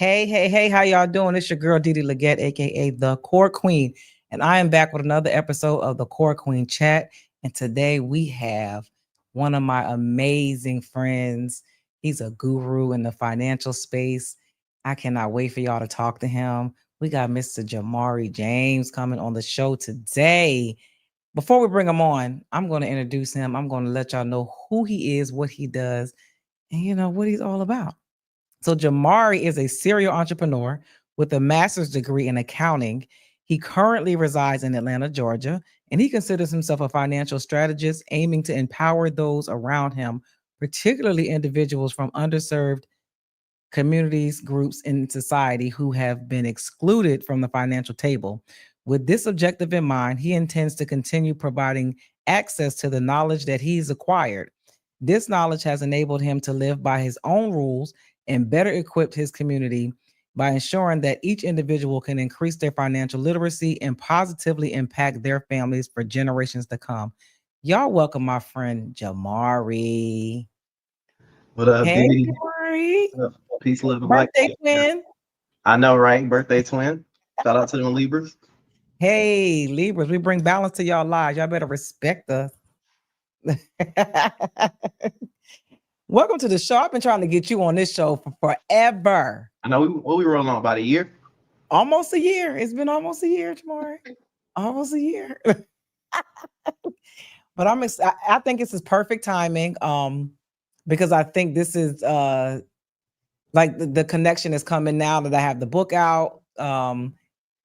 Hey, how y'all doing? It's your girl Didi Leggett, aka the Core Queen, and I am back with another episode of the Core Queen Chat. And today we have one of my amazing friends. He's a guru in the financial space. I cannot wait for y'all to talk to him. We got Mr. Jamaree James coming on the show today. Before we bring him on, I'm going to introduce him. I'm going to let y'all know who he is, what he does, and what he's all about. So Jamari is a serial entrepreneur with a master's degree in accounting. He currently resides in Atlanta, Georgia, and he considers himself a financial strategist aiming to empower those around him, particularly individuals from underserved communities, groups in society who have been excluded from the financial table. With this objective in mind, he intends to continue providing access to the knowledge that he's acquired. This knowledge has enabled him to live by his own rules and better equipped his community by ensuring that each individual can increase their financial literacy and positively impact their families for generations to come. Y'all welcome my friend Jamari. What up, Hey, Diddy? Jamari. Peace, love, and light. Birthday twin. I know, right? Birthday twin. Shout out to them Libras. Hey, Libras, we bring balance to y'all lives. Y'all better respect us. Welcome to the show. I've been trying to get you on this show for forever. I know we rolling on about a year. Almost a year. It's been almost a year tomorrow. Almost a year. But I think this is perfect timing. Because I think this is like the connection is coming now that I have the book out. And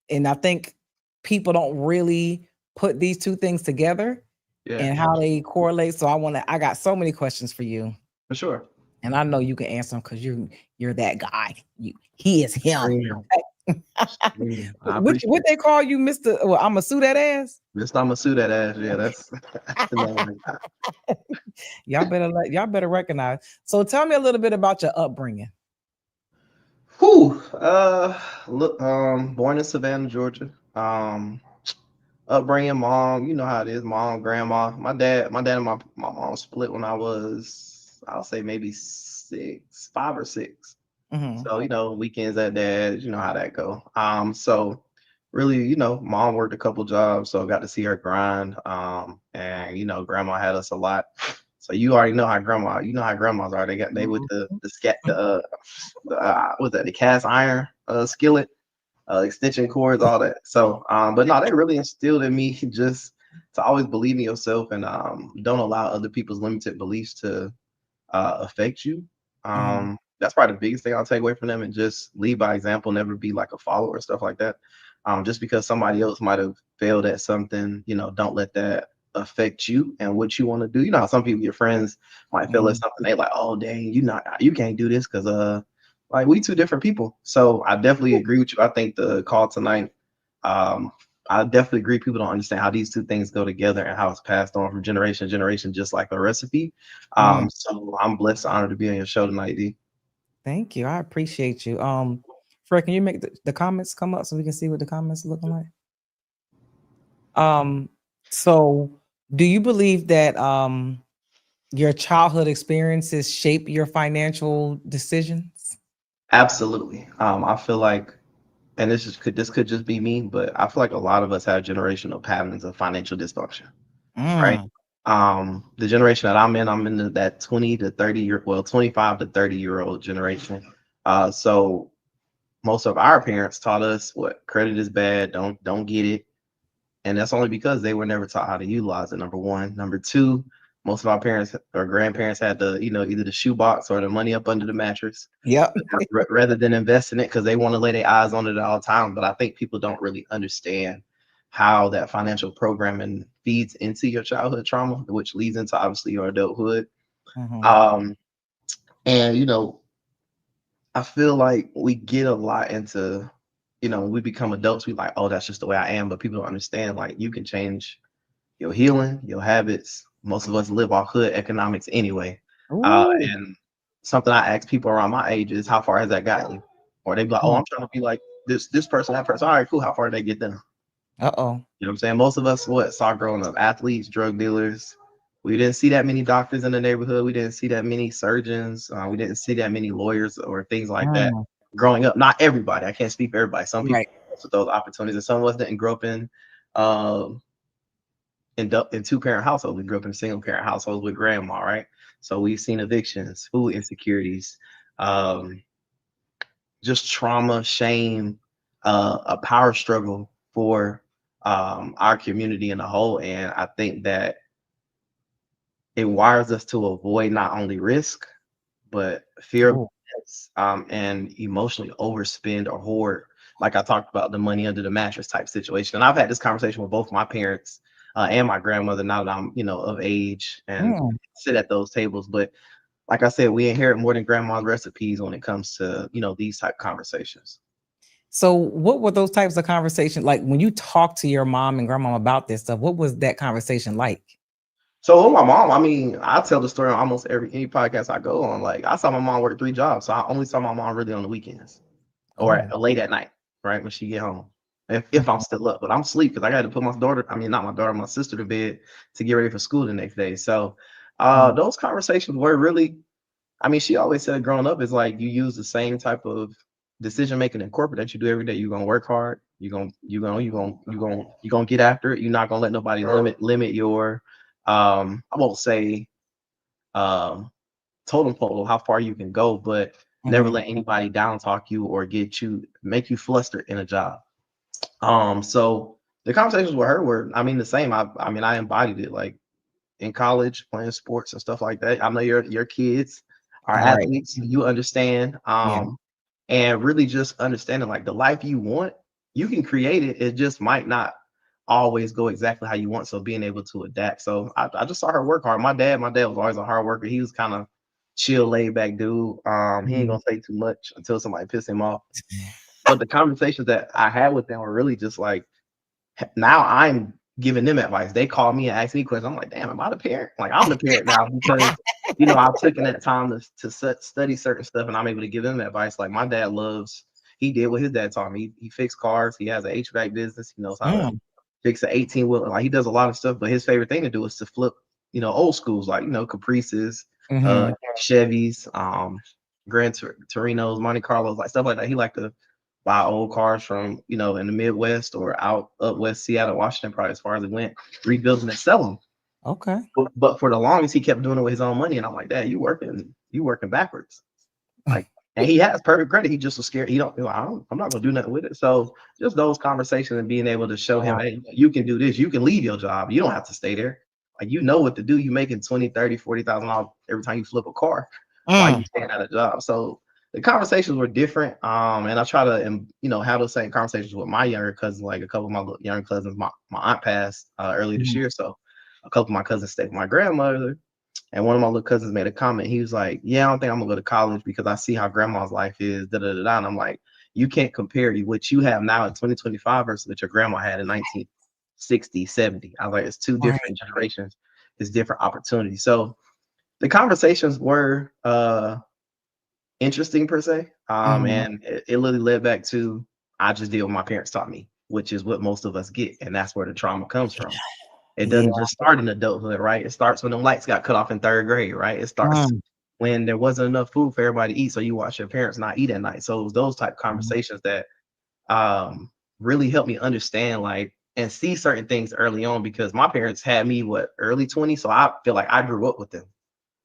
I think people don't really put these two things together and how they correlate. So I got so many questions for you. For sure. And I know you can answer them because you're that guy. He is him. What they call you, Mr. Well, Imma Sue Dat Azz? Mr. Imma Sue Dat Azz. Yeah, that's y'all better recognize. So tell me a little bit about your upbringing. Whew. Look, born in Savannah, Georgia. Upbringing, mom, you know how it is, mom, grandma. My dad and my mom split when I was, I'll say maybe 5 or 6. Mm-hmm. So, weekends at dad's, you know how that go. So really, mom worked a couple jobs, so I got to see her grind. And grandma had us a lot. So you already know how grandmas are. They with the cast iron skillet, extension cords, all that. So, but no, they really instilled in me just to always believe in yourself and don't allow other people's limited beliefs to affect you. That's probably the biggest thing I'll take away from them, and just lead by example, never be like a follower, stuff like that. Just because somebody else might have failed at something, don't let that affect you and what you want to do. You know how some people, your friends, might fail at something, they like, oh dang, you can't do this because like we two different people. So I definitely agree with you. I think the call tonight, I definitely agree. People don't understand how these two things go together and how it's passed on from generation to generation, just like a recipe. So I'm blessed, honored to be on your show tonight, D. Thank you. I appreciate you. Fred, can you make the comments come up so we can see what the comments are looking like? So do you believe that your childhood experiences shape your financial decisions? Absolutely. I feel like, and this could just be me, but I feel like a lot of us have generational patterns of financial dysfunction, right? The generation that I'm in that 20 to 25 to 30-year-old generation. So most of our parents taught us what credit is bad, don't get it. And that's only because they were never taught how to utilize it. Number one. Number two, most of our parents or grandparents had the, either the shoebox or the money up under the mattress. Yep. Rather than invest in it because they want to lay their eyes on it at all times. But I think people don't really understand how that financial programming feeds into your childhood trauma, which leads into obviously your adulthood. And I feel like we get a lot into, when we become adults, we like, oh, that's just the way I am. But people don't understand, like, you can change your healing, your habits. Most of us live off hood economics anyway. And something I ask people around my age is, how far has that gotten you? Or they be like, oh, I'm trying to be like this person, that person. All right, cool. How far did they get them? Uh-oh. You know what I'm saying? Most of us saw growing up athletes, drug dealers. We didn't see that many doctors in the neighborhood. We didn't see that many surgeons. We didn't see that many lawyers or things like that. growing up. Not everybody. I can't speak for everybody. Some people Right. with those opportunities, and some of us didn't grow up um, in two parent households. We grew up in single parent households with grandma, right? So we've seen evictions, food insecurities, um, just trauma, shame, a power struggle for our community in a whole. And I think that it wires us to avoid not only risk, but fear of Oh. loss, and emotionally overspend or hoard. Like I talked about the money under the mattress type situation. And I've had this conversation with both my parents and my grandmother now that I'm, of age and Mm. sit at those tables. But like I said, we inherit more than grandma's recipes when it comes to, these type of conversations. So what were those types of conversations like when you talk to your mom and grandma about this stuff? What was that conversation like? So with my mom, I mean, I tell the story on almost any podcast I go on. Like I saw my mom work 3 jobs, so I only saw my mom really on the weekends or Oh. late at night, right when she get home. If I'm still up, but I'm asleep because I got to put my daughter, I mean not my daughter, my sister to bed to get ready for school the next day. So Mm. those conversations were really, I mean, she always said growing up is like you use the same type of decision making in corporate that you do every day. You're gonna work hard. You're gonna get after it. You're not gonna let nobody limit your I won't say um totem pole how far you can go, but never Mhm. let anybody down talk you or make you flustered in a job. So the conversations with her were, I mean, the same. I mean, I embodied it. Like in college playing sports and stuff like that. I know your kids are Right. athletes, you understand. Yeah. And really just understanding like the life you want, you can create it. It just might not always go exactly how you want. So being able to adapt. So I just saw her work hard. My dad was always a hard worker. He was kind of chill, laid back dude. He ain't Mhm. gonna say too much until somebody piss him off. But the conversations that I had with them were really just like now I'm giving them advice. They call me and ask me questions. I'm like, damn, am I the parent? Like I'm the parent now because I've taken that time to study certain stuff and I'm able to give them advice. Like my dad loves, he did what his dad taught me. He fixed cars. He has an HVAC business. He knows how to Mm. fix an 18 wheel. Like he does a lot of stuff, but his favorite thing to do is to flip, old schools like Caprices, Mhm. Chevys, Torinos, Monte Carlos, like stuff like that. He liked to buy old cars from in the Midwest or out up west Seattle, Washington, probably as far as it went, rebuild them and sell them. Okay. But for the longest, he kept doing it with his own money, and I'm like, Dad, you working backwards. Like, and he has perfect credit. He just was scared. He don't. I'm not gonna do nothing with it. So just those conversations and being able to show him, Wow. hey, you can do this. You can leave your job. You don't have to stay there. Like you know what to do. You making 20, 30, $40,000 every time you flip a car while you Mm. staying at a job. So the conversations were different. And I try to have those same conversations with my younger cousins. Like a couple of my younger cousins, my aunt passed early this Mhm. year, so a couple of my cousins stayed with my grandmother. And one of my little cousins made a comment. He was like, "Yeah, I don't think I'm gonna go to college because I see how grandma's life is." Da da da da. And I'm like, "You can't compare what you have now in 2025 versus what your grandma had in 1960, 70." I was like, "It's two Right. different generations. It's different opportunities." So the conversations were interesting per se, Mhm. and it literally led back to I just did what my parents taught me, which is what most of us get, and that's where the trauma comes from. It Yeah. doesn't just start in adulthood, right? It starts when the lights got cut off in third grade, right? It starts Mm. when there wasn't enough food for everybody to eat, so you watch your parents not eat at night. So it was those type of Mhm. conversations that really helped me understand like and see certain things early on because my parents had me early 20s, so I feel like I grew up with them.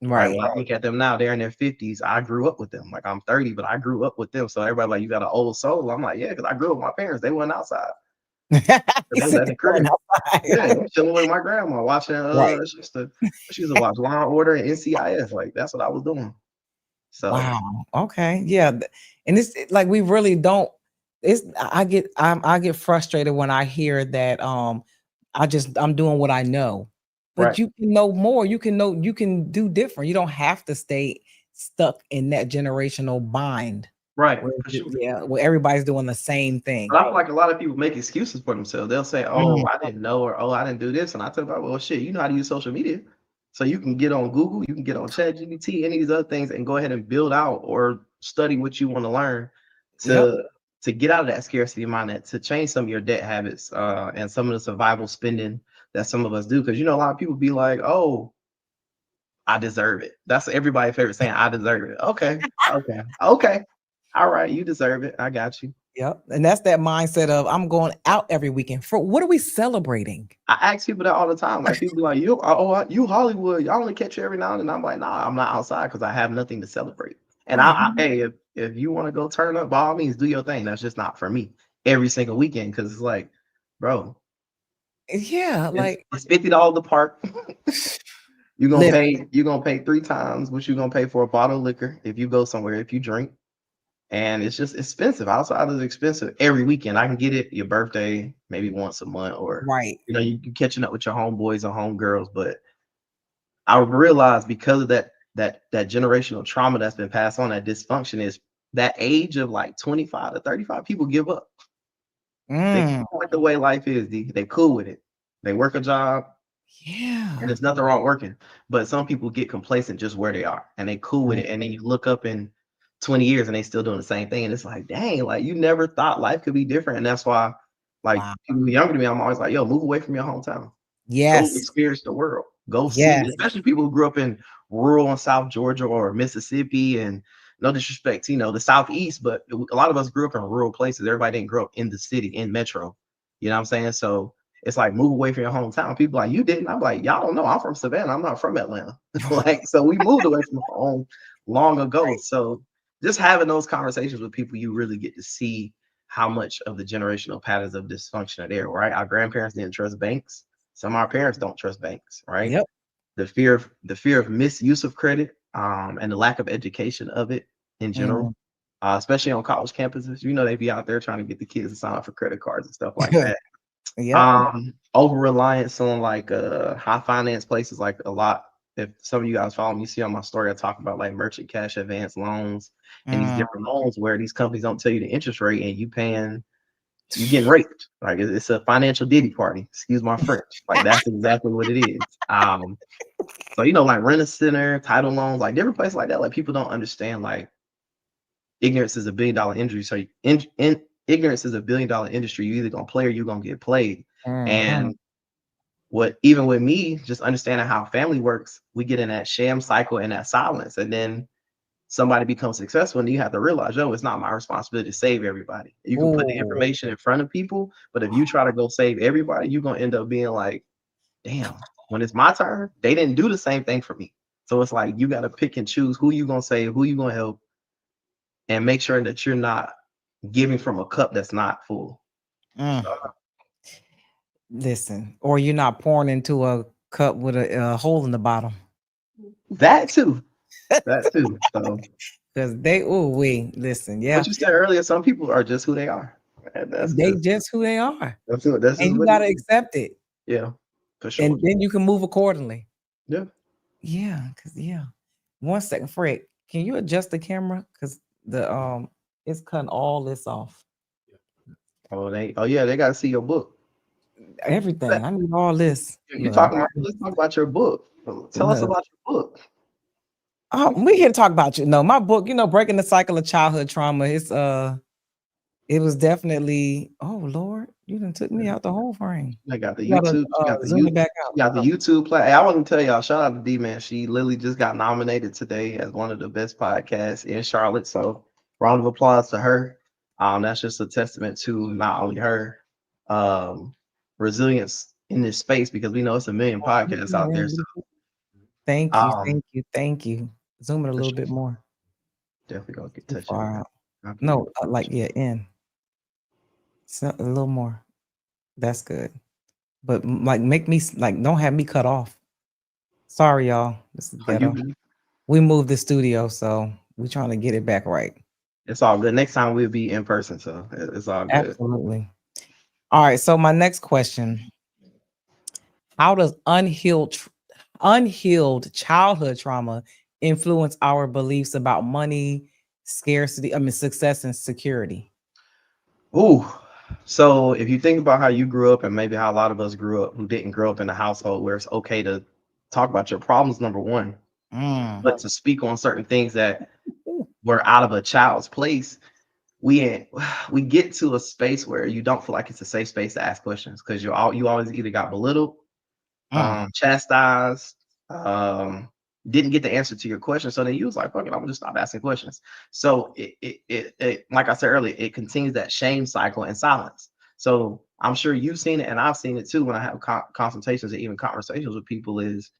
Right. Right. When I look at them now, they're in their 50s. I grew up with them. Like I'm 30, but I grew up with them. So everybody like, you got an old soul. I'm like, yeah, because I grew up with my parents. They went outside. He They was said at they the going crib. Yeah, outside. I'm chilling with my grandma watching Right. she used to watch Law and Order and NCIS. Like that's what I was doing. So Wow. Okay. Yeah. And it's like we really don't. It's I get frustrated when I hear that I'm doing what I know. But right, you can know more. You can do different. You don't have to stay stuck in that generational bind right, where for sure. yeah, where everybody's doing the same thing. But I feel like a lot of people make excuses for themselves. They'll say, "Oh, Mm. I didn't know," or "Oh, I didn't do this," and I tell them, "Well, shit, you know how to use social media, so you can get on Google, you can get on ChatGPT, any of these other things, and go ahead and build out or study what you want to learn Yep. to get out of that scarcity mindset, to change some of your debt habits, and some of the survival spending that some of us do. Because a lot of people be like, "Oh, I deserve it." That's everybody's favorite saying, "I deserve it." Okay, okay, okay. All right, you deserve it. I got you. Yep. And that's that mindset of I'm going out every weekend. For what are we celebrating? I ask people that all the time. Like people be like, you Hollywood. I only catch you every now and then. I'm like, nah, I'm not outside because I have nothing to celebrate. And Right. hey, if you want to go turn up, by all means, do your thing. That's just not for me every single weekend because it's like, bro, Yeah, like it's $50 the park. listen, You're gonna pay 3 times what you're gonna pay for a bottle of liquor if you go somewhere, if you drink. And it's just expensive. Outside is expensive every weekend. I can get it your birthday, maybe once a month, or right. you catching up with your homeboys or homegirls. But I realized because of that generational trauma that's been passed on, that dysfunction is that age of like 25 to 35, people give up. They Mm, like the way life is, D. They cool with it. They work a job, and yeah. there's nothing wrong working. But some people get complacent just where they are and they cool with Right. it. And then you look up in 20 years and they still doing the same thing. And it's like, dang, like you never thought life could be different. And that's why, like Wow. people younger than me, I'm always like, yo, move away from your hometown. Go Yes. experience the world. Go see, Yes. especially people who grew up in rural and South Georgia or Mississippi. And no disrespect, the Southeast, but a lot of us grew up in rural places. Everybody didn't grow up in the city, in metro. You know what I'm saying? So it's like move away from your hometown. People like, you didn't. I'm like, y'all don't know. I'm from Savannah. I'm not from Atlanta. Like, so we moved away from home long ago. Right. So just having those conversations with people, you really get to see how much of the generational patterns of dysfunction are there, right? Our grandparents didn't trust banks. Some of our parents don't trust banks, right? Yep. The fear of misuse of credit, and the lack of education of it in general, Mm. especially on college campuses. They be out there trying to get the kids to sign up for credit cards and stuff like that. Yep. Over reliance on like high finance places, like a lot. If some of you guys follow me, you see on my story, I talk about like merchant cash advance loans and these Mm. different loans where these companies don't tell you the interest rate and you getting raped. Like it's a financial Diddy party. Excuse my French. Like that's exactly what it is. So like rent a center, title loans, like different places like that. Like people don't understand like ignorance is $1 billion industry. So ignorance is $1 billion industry. You either gonna play or you're gonna get played. Mhm. And what even with me, just understanding how family works, we get in that sham cycle and that silence, and then somebody becomes successful, and you have to realize, yo, it's not my responsibility to save everybody. You can put the Ooh. information in front of people, but if you try to go save everybody, you're gonna end up being like, damn, when it's my turn, they didn't do the same thing for me. So it's like you got to pick and choose who you gonna save, who you gonna help, and make sure that you're not giving from a cup that's not full. Mm. Listen, or you're not pouring into a cup with a hole in the bottom. That too. That too. So Because they, oh, we listen, yeah, what you said earlier, some people are just who they are. And that's they just just who they are, this and is you what got it to is. accept it, Yeah, for sure. and then you can move accordingly. Yeah. Yeah, because yeah. One second, Fred, can you adjust the camera? Because it's cutting all this off. Oh yeah, they gotta see your book. Everything. I need all this. You Look, talking about let's talk about your book. Tell us look. about your book. Oh, we here to talk about you. No, my book, breaking the cycle of childhood trauma. It was definitely. Oh Lord, you done took me out the whole frame. I got the You gotta YouTube. She got the zoom you. it back She out. got the YouTube play. Hey, I want to tell y'all, shout out to D man. She literally just got nominated today as one of the best podcasts in Charlotte. So round of applause to her. That's just a testament to not only her resilience in this space, because we know it's a million podcasts out there. So Thank you, um, thank you, thank you. Zoom it a for little sure. bit more. Definitely gonna get Too touching on far that. out. Copy No, link. like yeah, in. So, a little more. That's good. But like make me like don't have me cut off. Sorry, y'all. This is Are you ghetto. good? We moved the studio, so we're trying to get it back right. It's all good. Next time we'll be in person, so it's all good. Absolutely. All right. So my next question: how does unhealed childhood trauma influence our beliefs about money, scarcity? I mean, success and security. Ooh. So if you think about how you grew up and maybe how a lot of us grew up who didn't grow up in a household where it's okay to talk about your problems, number one, Mm. but to speak on certain things that were out of a child's place, we we get to a space where you don't feel like it's a safe space to ask questions because you always either got belittled, Mm. chastised, um, didn't get the answer to your question. So then you was like, fuck it, I'm gonna just stop asking questions. So it like I said earlier, it continues that shame cycle and silence. So I'm sure you've seen it, and I've seen it too when I have consultations and even conversations with people. Is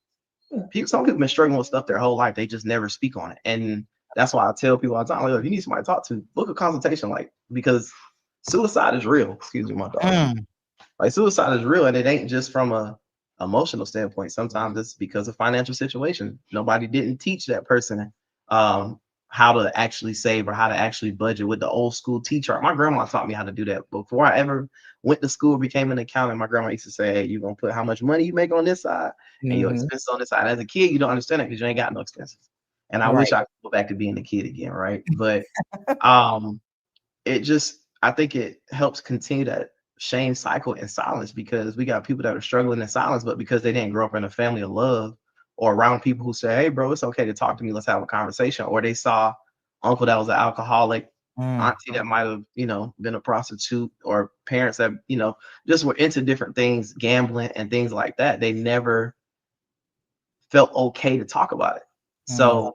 people, some people been struggling with stuff their whole life, they just never speak on it. And that's why I tell people all the time, like, if you need somebody to talk to, book a consultation, like, because suicide is real. Excuse me, my dog. Mm. Like, suicide is real, and it ain't just from a emotional standpoint. Sometimes it's because of financial situation. Nobody didn't teach that person um, how to actually save or how to actually budget with the old school teacher. My grandma taught me how to do that. Before I ever went to school, became an accountant, my grandma used to say, hey, you're gonna put how much money you make on this side and your Hmm. expenses on this side. As a kid, you don't understand it because you ain't got no expenses. And I wish Right. I could go back to being a kid again, right? But um it just, I think it helps continue that shame cycle in silence, because we got people that are struggling in silence, but because they didn't grow up in a family of love or around people who say, hey bro, it's okay to talk to me, let's have a conversation, or they saw uncle that was an alcoholic, Mm. auntie that might have, been a prostitute, or parents that, just were into different things, gambling and things like that, they never felt okay to talk about it. Mm. So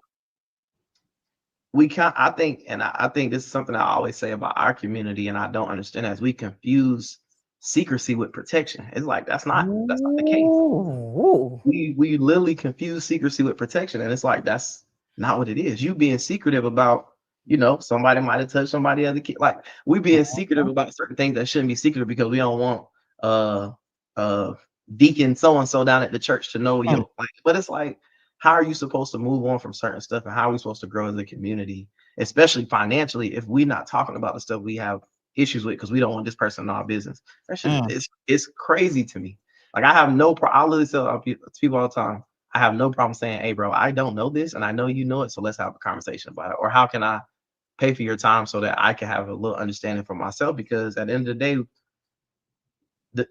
we can't, I think, and I think this is something I always say about our community, and I don't understand, as we confuse secrecy with protection. It's like that's not the case. Ooh. We literally confuse secrecy with protection, and it's like that's not what it is. You being secretive about, somebody might have touched somebody other kid. Like, we being secretive about certain things that shouldn't be secretive because we don't want uh uh deacon so and so down at the church to know Mm. you. Like, but it's like, how are you supposed to move on from certain stuff, and how are we supposed to grow as a community, especially financially, if we're not talking about the stuff we have issues with because we don't want this person in our business? That shit Mm. is, it's crazy to me. Like, I have no problem. I literally tell people all the time, I have no problem saying, hey bro, I don't know this and I know you know it, so let's have a conversation about it. Or how can I pay for your time so that I can have a little understanding for myself? Because at the end of the day,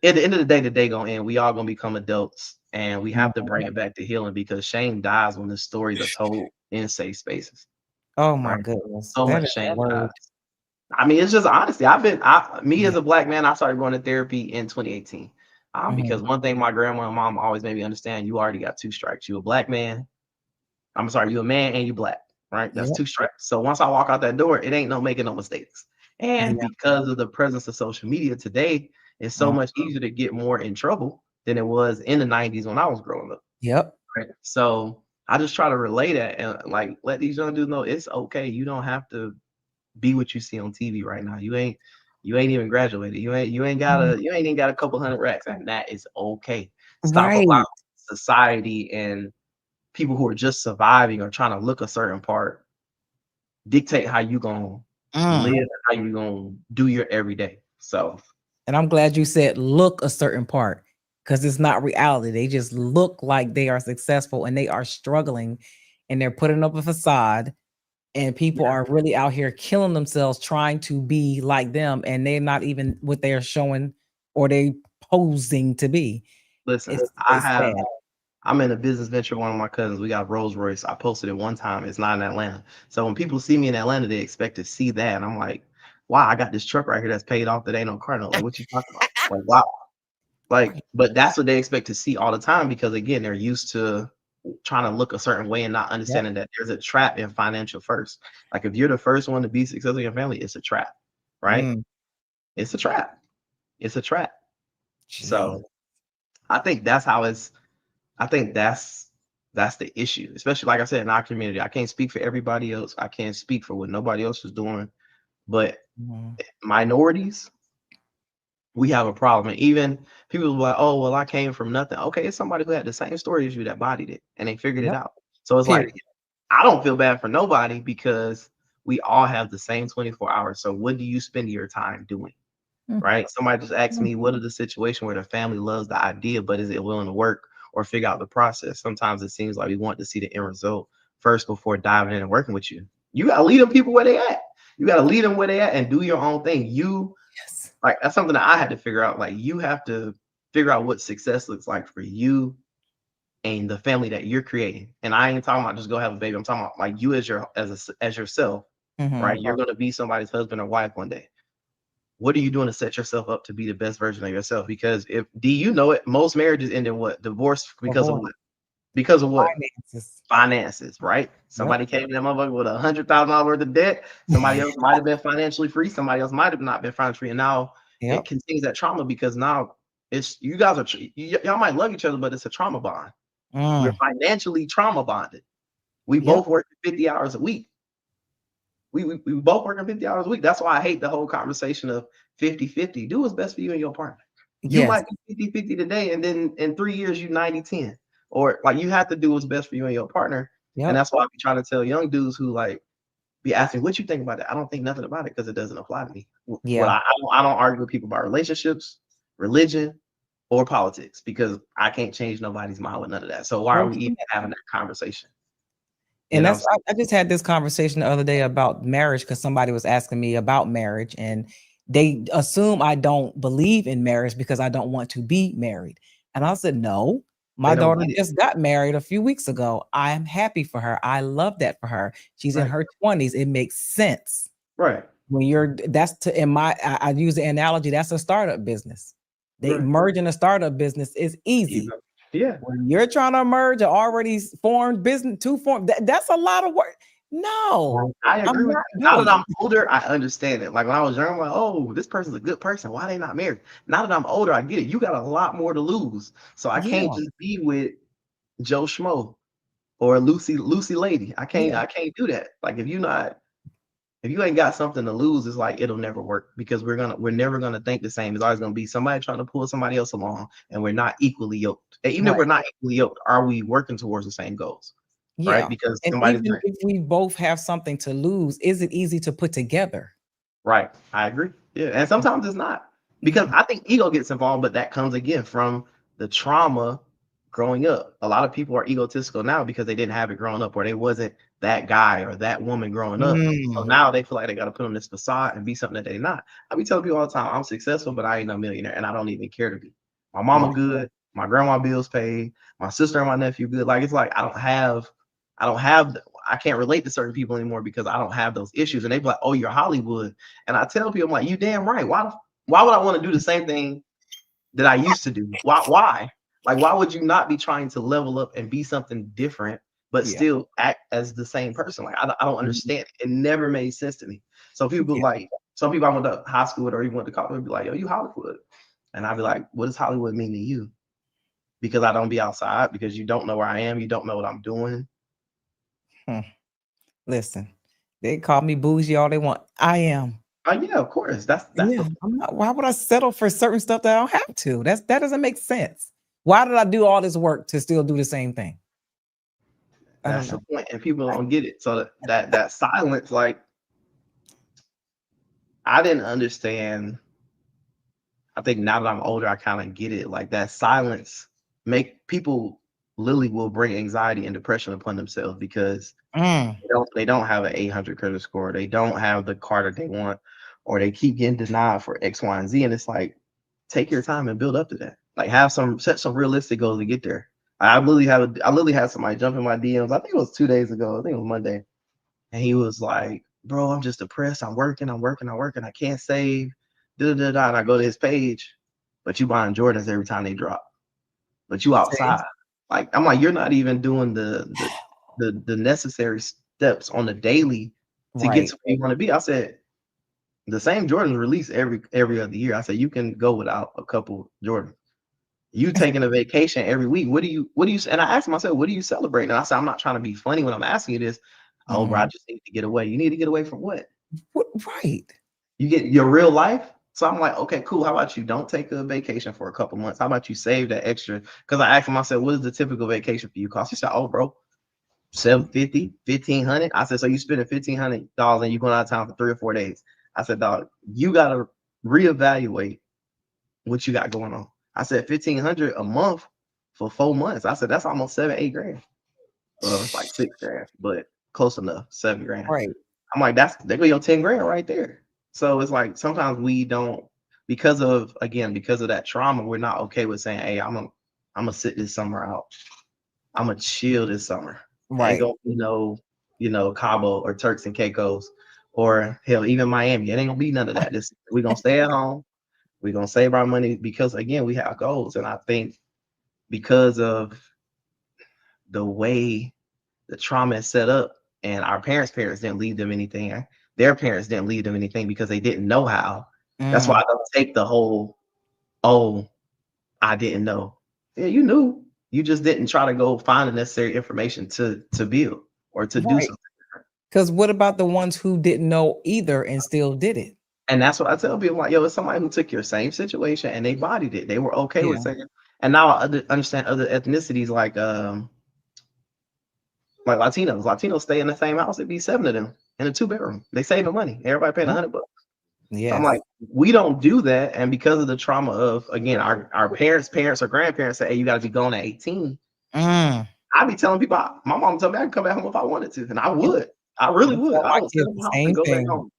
at the end of the day, the day gonna end. We all gonna become adults, and we have to bring Mhm. it back to healing, because shame dies when the stories are told in safe spaces, Oh my right? goodness, So that much is a shame dies. word. I mean, it's just honesty. Me Yeah. as a black man, I started going to therapy in 2018. Mhm. Because one thing my grandma and mom always made me understand: you already got two strikes. You a black man. I'm sorry, you a man and you black, right? That's Yep. two strikes. So once I walk out that door, it ain't no making no mistakes. And Yeah. because of the presence of social media today, it's so Mm. much easier to get more in trouble than it was in the 90s when I was growing up. Yep. Right. So I just try to relay that and, like, let these young dudes know it's okay. You don't have to be what you see on TV right now. You ain't even graduated. Mm. You ain't even got a couple hundred racks, and that is okay. Stop allowing Right. society and people who are just surviving or trying to look a certain part dictate how you gonna live Mm. and how you gonna do your everyday. So And I'm glad you said look a certain part, because it's not reality. They just look like they are successful and they are struggling and they're putting up a facade, and people yeah, are really out here killing themselves trying to be like them, and they're not even what they're showing or they posing to be. listen, It's sad. I'm in a business venture with one of my cousins. We got Rolls Royce. I posted it one time. It's not in Atlanta. So when people see me in Atlanta, they expect to see that. And I'm like, wow, I got this truck right here that's paid off that ain't no car note. Like, what you talking about? Like, wow. Like, but that's what they expect to see all the time, because again, they're used to trying to look a certain way and not Yep. understanding that there's a trap in financial first. Like, if you're the first one to be successful in your family, it's a trap, right? Mm. It's a trap. It's a trap. Gee. So I think that's how it's I think that's the issue, especially like I said, in our community. I can't speak for everybody else. I can't speak for what nobody else is doing, but Mhm. minorities, we have a problem. And even people are like, oh, well, I came from nothing. Okay, it's somebody who had the same story as you that bodied it and they figured it Yep. out. So it's like, Period. I don't feel bad for nobody, because we all have the same 24 hours. So what do you spend your time doing? Mm. Right? Somebody just asked Mm. me, what are the situation where the family loves the idea, but is it willing to work or figure out the process? Sometimes it seems like we want to see the end result first before diving in and working with you. You gotta lead them people where they at. You gotta lead them where they at and do your own thing. You, Yes. like, that's something that I had to figure out. Like, you have to figure out what success looks like for you and the family that you're creating. And I ain't talking about just go have a baby. I'm talking about like you as yourself, right? Mhm. You're gonna be somebody's husband or wife one day. What are you doing to set yourself up to be the best version of yourself? Because if, do you know it, most marriages end in what? Divorce, because of Divorce. what? because of what? Finances. Finances, right? Yep. Somebody came in that motherfucker with $100,000 worth of debt. Somebody else might have been financially free. Somebody else might have not been financially free. And now it Yep. continues that trauma because now it's you guys are y'all might love each other, but it's a trauma bond. We're Mm. financially trauma bonded. We Yep. both work 50 hours a week. We both working 50 hours a week. That's why I hate the whole conversation of 50-50. Do what's best for you and your partner. You Yes. might be 50-50 today, and then in 3 years, you 90-10. Or like you have to do what's best for you and your partner. And Yep. that's why I be trying to tell young dudes who like be asking what you think about it. I don't think nothing about it because it doesn't apply to me. What Yeah. I don't argue with people about relationships, religion, or politics because I can't change nobody's mind with none of that. So why are Sure we even can. having that conversation? You And know what I'm that's saying? I just had this conversation the other day about marriage because somebody was asking me about marriage and they assume I don't believe in marriage because I don't want to be married. And I said, no, my They don't daughter get it. just got married a few weeks ago. I am happy for her. I love that for her. She's in Right. her 20s. It makes sense. Right. When you're that's to in my I use the analogy, that's a startup business. They Right. merging a startup business is You easy. know. Yeah. When you're trying to merge an already formed business, two form, that's a lot of work. No, I I'm agree with not you. Now doing that it. I'm older, I understand it. Like when I was young, I'm like, oh, this person's a good person. Why they not married? Now that I'm older, I get it. You got a lot more to lose. So I can't Yeah, just be with Joe Schmo or Lucy Lady. yeah, I can't do that. Like if you ain't got something to lose, it's like it'll never work because we're never gonna think the same. It's always gonna be somebody trying to pull somebody else along, and we're not equally yoked. And even if right. we're not equally yoked, are we working towards the same goals? Right? Yeah. Because And somebody's even if we both have something to lose, is it easy to put together? right. I agree. Yeah. And sometimes it's not because Yeah. I think ego gets involved, but that comes again from the trauma growing up. A lot of people are egotistical now because they didn't have it growing up or they wasn't that guy or that woman growing up. So Mm, now they feel like they got to put on this facade and be something that they're not. I be telling people all the time, I'm successful, but I ain't no millionaire and I don't even care to be. My mama yeah. good, my grandma bills paid, my sister and my nephew good. Like it's like I don't have I can't relate to certain people anymore because I don't have those issues. And they be like, oh, you're Hollywood. And I tell people, I'm like, you damn right. Why would I want to do the same thing that I used to do? Why? Like, why would you not be trying to level up and be something different, but Yeah. still act as the same person? Like, I don't Mhm. understand. It never made sense to me. So people Yeah. like some people I went to high school with or even went to college would be like, yo, you Hollywood. And I'd be like, what does Hollywood mean to you? Because I don't be outside, because you don't know where I am, you don't know what I'm doing. Hmm. Listen, they call me bougie all they want. I am. Oh yeah, of course. That's Yeah, the I'm not. Why would I settle for certain stuff that I don't have to? That doesn't make sense. Why did I do all this work to still do the same thing? I don't That's the know. point, and people don't get it. So that silence, like I didn't understand. I think now that I'm older, I kind of get it. Like that silence make people literally will bring anxiety and depression upon themselves because Mm, they don't have an 800 credit score. They don't have the car that they want, or they keep getting denied for X, Y, and Z. And it's like take your time and build up to that. Like have some set some realistic goals to get there. I literally had somebody jump in my DMs. I think it was 2 days ago. I think it was Monday. And he was like, bro, I'm just depressed. I'm working. I can't save. Da, da, da. And I go to his page, but you buying Jordans every time they drop. But you see? outside. Like I'm like, you're not even doing the necessary steps on the daily to get Right. to where you want to be. I said, the same Jordans release every other year. I said, you can go without a couple Jordans. You taking a vacation every week. What do you and I asked myself, what do you celebrate? And I said, I'm not trying to be funny when I'm asking you this. Oh, bro, I Mhm. just need to get away. You need to get away from what? What, right. You get your real life. So I'm like, okay, cool. How about you don't take a vacation for a couple months? How about you save that extra? Because I asked him, I said, what is the typical vacation for you cost? He said, oh, bro, 750, 1500. I said, so you spending $1,500 and you going out of town for 3 or 4 days. I said, dog, you gotta reevaluate what you got going on. I said 1,500 a month for 4 months. I said that's almost 7, 8 grand. Well, it's like 6 grand, but close enough, 7 grand. Right. I'm like, there go your 10 grand right there. So it's like sometimes we don't because of that trauma, we're not okay with saying, hey, I'm gonna sit this summer out. I'm gonna chill this summer. Ain't Right. gonna be no, Cabo or Turks and Caicos or hell, even Miami. It ain't gonna be none of that. We're gonna stay at home. We're gonna save our money because again, we have goals. And I think because of the way the trauma is set up, and our parents didn't leave them anything. Their parents didn't leave them anything because they didn't know how. That's why Mm, I don't take the whole, oh, I didn't know. Yeah, you knew. You just didn't try to go find the necessary information to build or to do right. something. Because what about the ones who didn't know either and still did it? And that's what I tell people, like, yo, it's somebody who took your same situation and they bodied it. They were okay with Yeah. saying. And now I understand other ethnicities like Latinos. Latinos stay in the same house. It'd be 7 of them in a 2-bedroom. They saving money. Everybody paying Yep. $100. So I'm Yes. like, we don't do that. And because of the trauma of, again, our parents or grandparents say, hey, you got to be gone at 18. Mm. I be telling people, my mom told me I could come back home if I wanted to, and I Yep. would. I really I would. tell I my would kids sell the my house and same go back thing. home.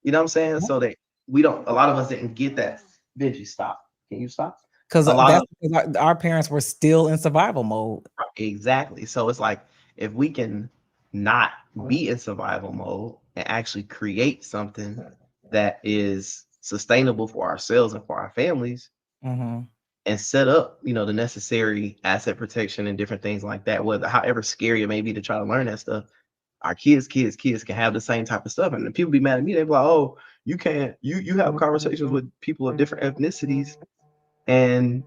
You know what I'm saying? Yep. So that we don't. A lot of us didn't get that. Benji, stop. Can you stop? Because A lot that's of because our parents were still in survival mode. exactly. So it's like if we can not be in survival mode and actually create something that is sustainable for ourselves and for our families, Mm-hmm. and set up, the necessary asset protection and different things like that, whether however scary it may be to try to learn that stuff, our kids can have the same type of stuff. And the people be mad at me, they be like, oh, you can't, you have conversations with people of different ethnicities and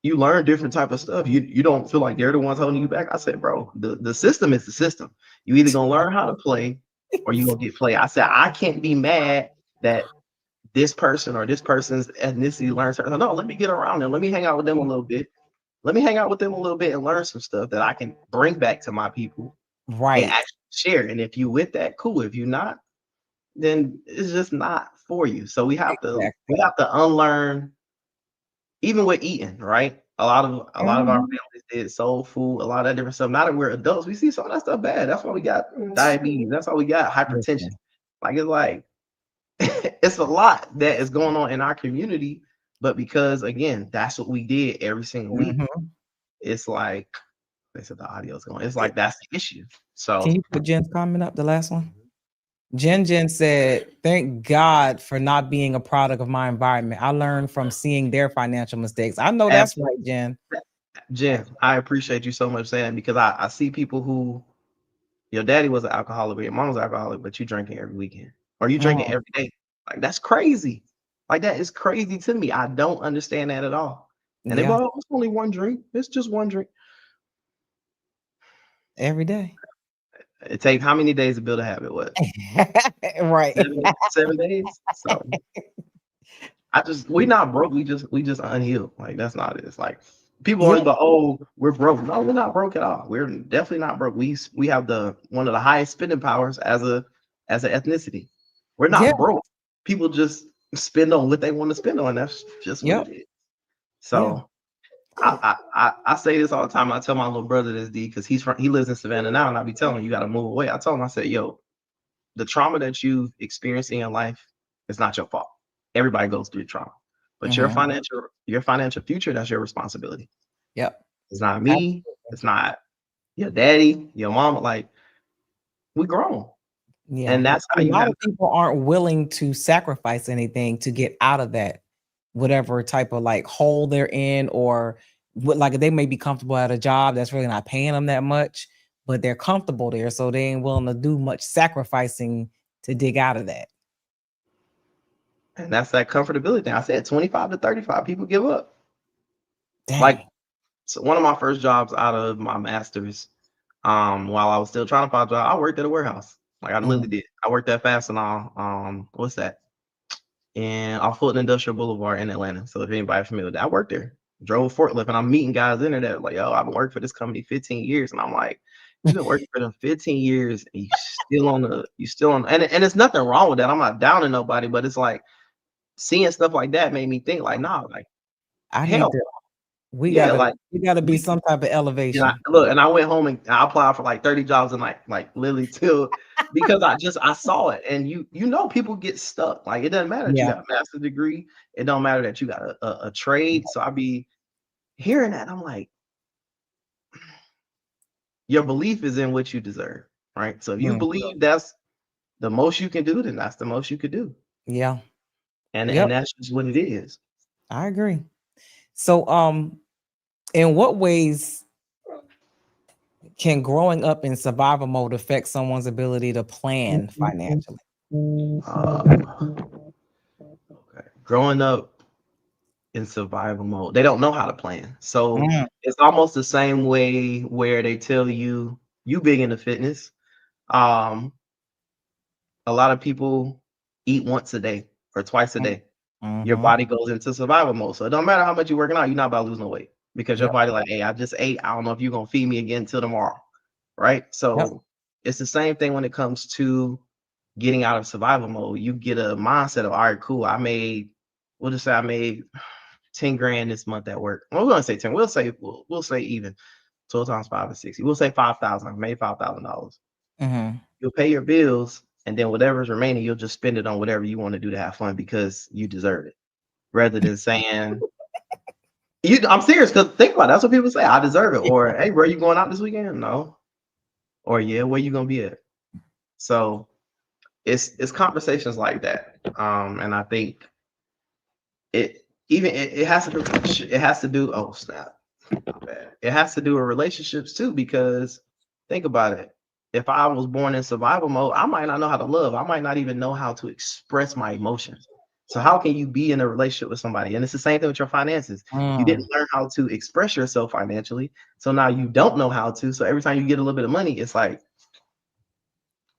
you learn different type of stuff. You don't feel like they're the ones holding you back. I said, bro, the system is the system. You either gonna learn how to play or you gonna get played. I said, I can't be mad that this person or this person's ethnicity learns. No, let me get around them. Let me hang out with them a little bit. Let me hang out with them a little bit and learn some stuff that I can bring back to my people and Right. actually share. And if you with that, cool. If you're not, then it's just not for you. So we Exactly. have to unlearn, even with eating, right? A lot of our Mhm. families did soul food, a lot of that different stuff. Now that we're adults, we see some of that stuff bad. That's why we got diabetes. That's why we got hypertension. Listen. Like it's a lot that is going on in our community, but because again, that's what we did every single week. Mhm. It's like they said the audio's going. It's like that's the issue. Can So you put Jen's comment up, the last one? Jen said, thank God for not being a product of my environment. I learned from seeing their financial mistakes. I know that's absolutely, right, Jen. Jen, I appreciate you so much saying because I see people who your daddy was an alcoholic, or your mom was an alcoholic, but you drinking every weekend or you drinking Mm, every day. Like that's crazy. Like that is crazy to me. I don't understand that at all. And they yeah, go, oh, it's only one drink. It's just one drink. every day. It takes how many days to build a habit? What, Right. 7 days? So we not broke. We just unhealed. Like that's not it. It's like people Yeah, always go, oh, we're broke. No, we're not broke at all. We're definitely not broke. We have the one of the highest spending powers as an ethnicity. We're yeah, not broke. People just spend on what they want to spend on. That's just what yep, it is. yeah. So I say this all the time. I tell my little brother this D because he lives in Savannah now, and I be telling him you got to move away. I told him, I said, yo, the trauma that you've experienced in your life is not your fault. Everybody goes through trauma. But Mhm. your financial future, that's your responsibility. Yep. It's not I- me, it's not your daddy, your mama. Like we grown. Yeah. And that's A how you lot have of people aren't willing to sacrifice anything to get out of that, whatever type of like hole they're in, or what, like they may be comfortable at a job that's really not paying them that much, but they're comfortable there. So they ain't willing to do much sacrificing to dig out of that. and that's that comfortability thing. I said 25 to 35, people give up. Like Dang. so one of my first jobs out of my master's, while I was still trying to find a job, I worked at a warehouse. Like I literally Mhm. did. I worked at Fastenal. What's that? And off Fulton Industrial Boulevard in Atlanta. So if anybody familiar with that, I worked there, drove a forklift, and I'm meeting guys in there that like, yo, I've been working for this company 15 years, and I'm like, you've been working for them 15 years, and you still on, and it's nothing wrong with that. I'm not downing nobody, but it's like seeing stuff like that made me think like, nah, like I need hell, to, we yeah, gotta, like we gotta be we some type of and I elevation. look, and I went home and I applied for like 30 jobs and like literally till because I saw it. And people get stuck. Like it doesn't matter that you Yeah. got a master's degree, it don't matter that you got a trade. So I be hearing that. I'm like, your belief is in what you deserve, right? So if you Mm. believe that's the most you can do, then that's the most you could do. Yeah. And Yep. that's just what it is. I agree. So in what ways Can growing up in survival mode affect someone's ability to plan financially? Okay. Growing up in survival mode, they don't know how to plan. So Mm, it's almost the same way where they tell you big into fitness. Um, a lot of people eat once a day or twice a mm, day. Your mhm. body goes into survival mode. So it don't matter how much you're working out, you're not about to lose no weight because your Yep, body like, hey, I just ate. I don't know if you're gonna feed me again until tomorrow. Right. yep. So it's the same thing when it comes to getting out of survival mode. You get a mindset of, all right, cool. We'll just say I made 10 grand this month at work. Well, we're gonna say 10. We'll say even 12 times 5 is 60. We'll say 5,000. I made $5,000. Mhm. You'll pay your bills, and then whatever's remaining, you'll just spend it on whatever you want to do to have fun because you deserve it. Rather than saying, I'm serious, because think about it. That's what people say. I deserve it. Or hey, bro, you going out this weekend? No. Or yeah, where you gonna be at? So it's conversations like that. And I think it has to do oh snap. My bad. It has to do with relationships too, because think about it. If I was born in survival mode, I might not know how to love. I might not even know how to express my emotions. So how can you be in a relationship with somebody? And it's the same thing with your finances. You Mm. didn't learn how to express yourself financially. So now you don't know how to. So every time you get a little bit of money, it's like,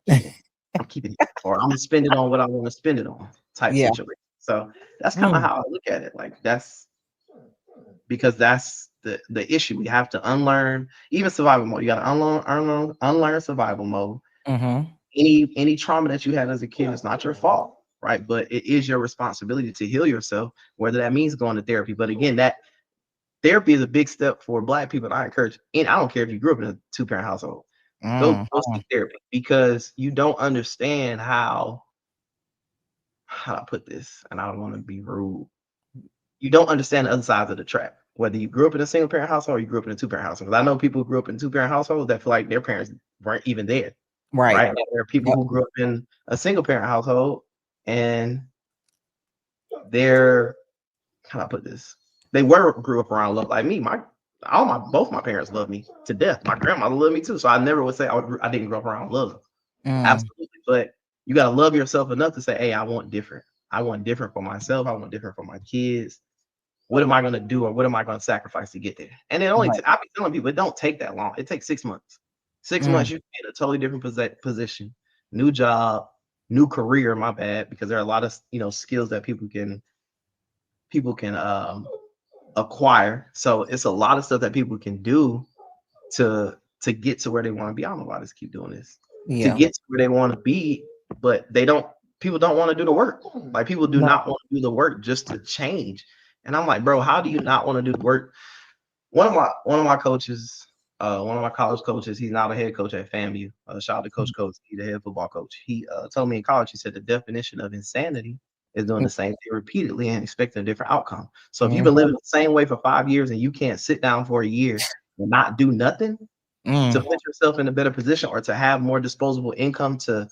keep it. I'm keeping it. Or I'm gonna spend it on what I want to spend it on type Yeah. situation. So that's kind of Mm. how I look at it. Like that's because that's the issue. We have to unlearn even survival mode. You got to unlearn survival mode. Mhm. Any trauma that you had as a kid is not your fault, right? But it is your responsibility to heal yourself, whether that means going to therapy. But again, that therapy is a big step for Black people. And I encourage, and I don't care if you grew up in a two-parent household, Mm. go seek therapy because you don't understand how do I put this, and I don't want to be rude. You don't understand the other sides of the trap. Whether you grew up in a single parent household or you grew up in a two-parent household. 'Cause I know people who grew up in two-parent households that feel like their parents weren't even there, Right. right? And there are people Yep. who grew up in a single parent household and they're how do I put this? They grew up around love. Like me, both my parents love me to death. My grandmother loved me too. So I never would say I didn't grow up around love. Mm. Absolutely. But you gotta love yourself enough to say, hey, I want different. I want different for myself. I want different for my kids. What am I going to do or what am I going to sacrifice to get there? And it only Right. I've been telling people it don't take that long. It takes 6 months. 6 months Mm. you get a totally different position, new job, new career. My bad, because there are a lot of skills that people can acquire. So it's a lot of stuff that people can do to get to where they want to be. I don't know why I just keep doing this to Yeah. get to where they want to be, but they don't. People don't want to do the work. Like people do No. not want to do the work just to change. And I'm like, bro, how do you not want to do the work? One of my coaches, one of my college coaches, he's now the head coach at FAMU. Shout out to Coach Coach, he's the head football coach. He told me in college, he said the definition of insanity is doing the same thing repeatedly and expecting a different outcome. So if you've Mhm. been living the same way for 5 years and you can't sit down for a year and not do nothing to Mm. put yourself in a better position or to have more disposable income to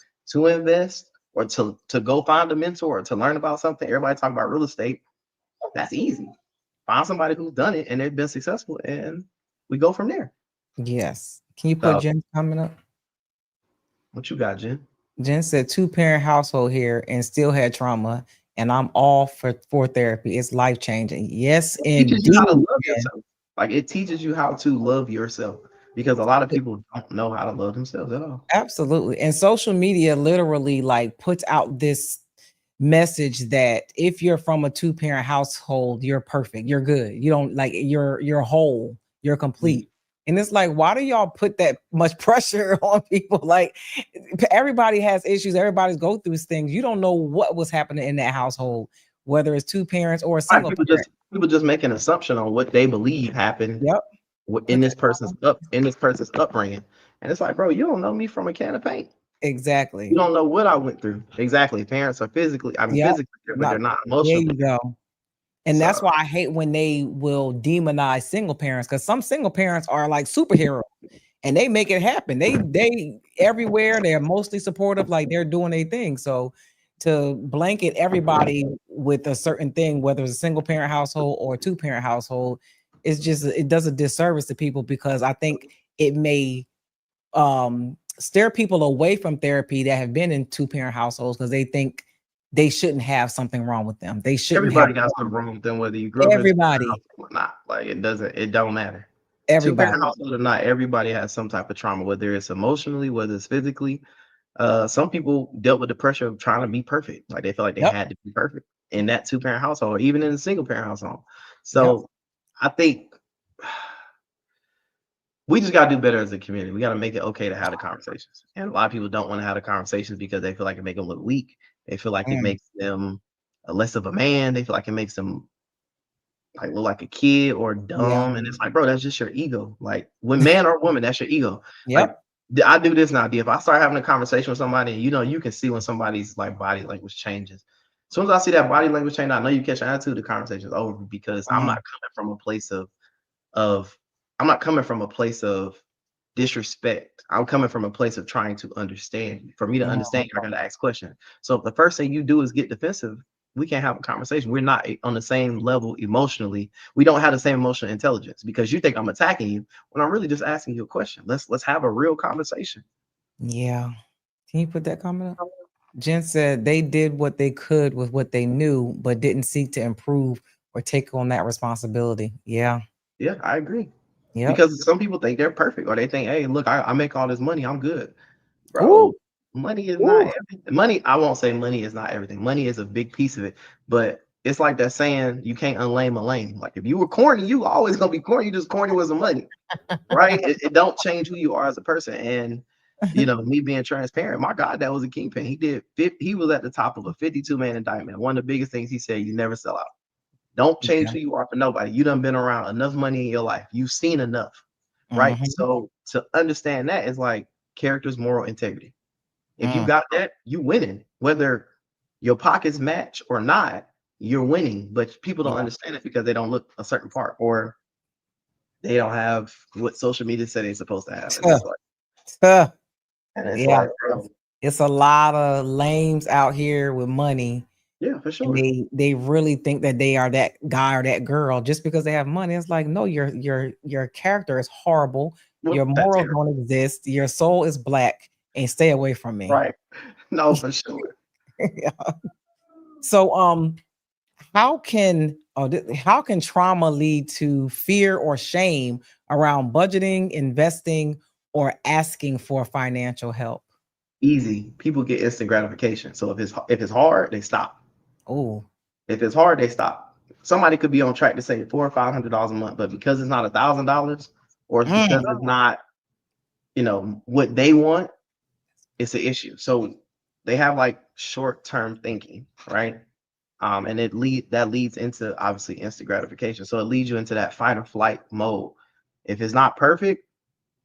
invest or to go find a mentor or to learn about something. Everybody talk about real estate. That's easy. Find somebody who's done it and they've been successful, and we go from there. Yes. Can you put So, Jen's comment up? what you got, Jen? Jen said two-parent household here and still had trauma, and I'm all for therapy. It's life changing. Yes, It teaches you how to indeed. love Jen. yourself. Like it teaches you how to love yourself because a lot of people don't know how to love themselves at all. Absolutely. And social media literally like puts out this message that if you're from a two-parent household, you're perfect, you're good. You don't like you're whole, you're Mhm. complete. And it's like, why do y'all put that much pressure on people? Like everybody has issues, everybody's go through things. You don't know what was happening in that household, whether it's two parents or a Right, single parent. people just make an assumption on what they believe happened Yep. in Put this that person's upbringing, and it's like, bro, you don't know me from a can of paint. You exactly. don't know what I went through. Exactly. Parents are Yep. physically there, but Not they're not there emotionally you there. go. And that's So why I hate when they will demonize single parents because some single parents are like superheroes and they make it happen. They everywhere, they're mostly supportive, like they're doing a thing. So to blanket everybody with a certain thing, whether it's a single parent household or a two-parent household, it's just it does a disservice to people because I think it may steer people away from therapy that have been in two-parent households because they think they shouldn't have something wrong with them. They shouldn't have Everybody got something wrong with them, whether you grew up in a two-parent everybody, household or not. Like it don't matter. everybody. Two-parent household or not, everybody has some type of trauma, whether it's emotionally, whether it's physically. Some people dealt with the pressure of trying to be perfect. Like they feel like they Yep. had to be perfect in that two-parent household, or even in a single-parent household. Yep. So I think we just gotta do better as a community. We gotta make it okay to have the conversations. And a lot of people don't want to have the conversations because they feel like it makes them look weak. They feel like it Mm, makes them less of a man. They feel like it makes them like look like a kid or yeah. dumb. And it's like, bro, that's just your ego. Like when man or woman, that's your ego. Like Yep. I do this now. If I start having a conversation with somebody, and you can see when somebody's like body language changes. As soon as I see that body language change, I know you catch an attitude, the conversation's over because I'm Mm, not coming from a place of I'm not coming from a place of disrespect. I'm coming from a place of trying to understand. For me to mm, understand, I gotta ask questions. So if the first thing you do is get defensive, we can't have a conversation. We're not on the same level emotionally. We don't have the same emotional intelligence because you think I'm attacking you when I'm really just asking you a question. Let's have a real conversation. yeah. Can you put that comment up? Jen said they did what they could with what they knew, but didn't seek to improve or take on that responsibility. Yeah. Yeah, I agree. Yep. Because some people think they're perfect, or they think, hey, look, I make all this money, I'm good. Ooh. Bro, money is not Ooh. everything. Money, I won't say money is not everything. Money is a big piece of it, but it's like that saying, you can't unlame a lame. Like if you were corny, you always gonna be corny. You just corny with some money, right? It don't change who you are as a person. And me being transparent, my God, that was a kingpin. He was at the top of a 52-man indictment. One of the biggest things he said, you never sell out. Don't change Yeah. who you are for nobody. You done been around enough money in your life. You've seen enough, right? Mm-hmm. So to understand that is like character's moral integrity. If you Mm, got that, you winning. Whether your pockets match or not, you're winning. But people don't yeah. understand it because they don't look a certain part or they don't have what social media said they're supposed to have. And Tuh, it's like, tuh. and it's Yeah. like, bro, It's a lot of lames out here with money, yeah, for and sure. they really think that they are that guy or that girl just because they have money. It's like, no, your character is horrible. Well, Your that's morals terrible. don't exist. Your soul is black, and stay away from me. Right. No, for sure. Yeah. So how can trauma lead to fear or shame around budgeting, investing, or asking for financial help? Easy. People get instant gratification. So if it's hard, they stop. Oh, If it's hard, they stop. Somebody could be on track to save $400 or $500 a month, but because it's not $1,000, or it's mm, because it's not, what they want, it's an issue. So they have like short-term thinking, right? And that leads into obviously instant gratification. So it leads you into that fight or flight mode. If it's not perfect,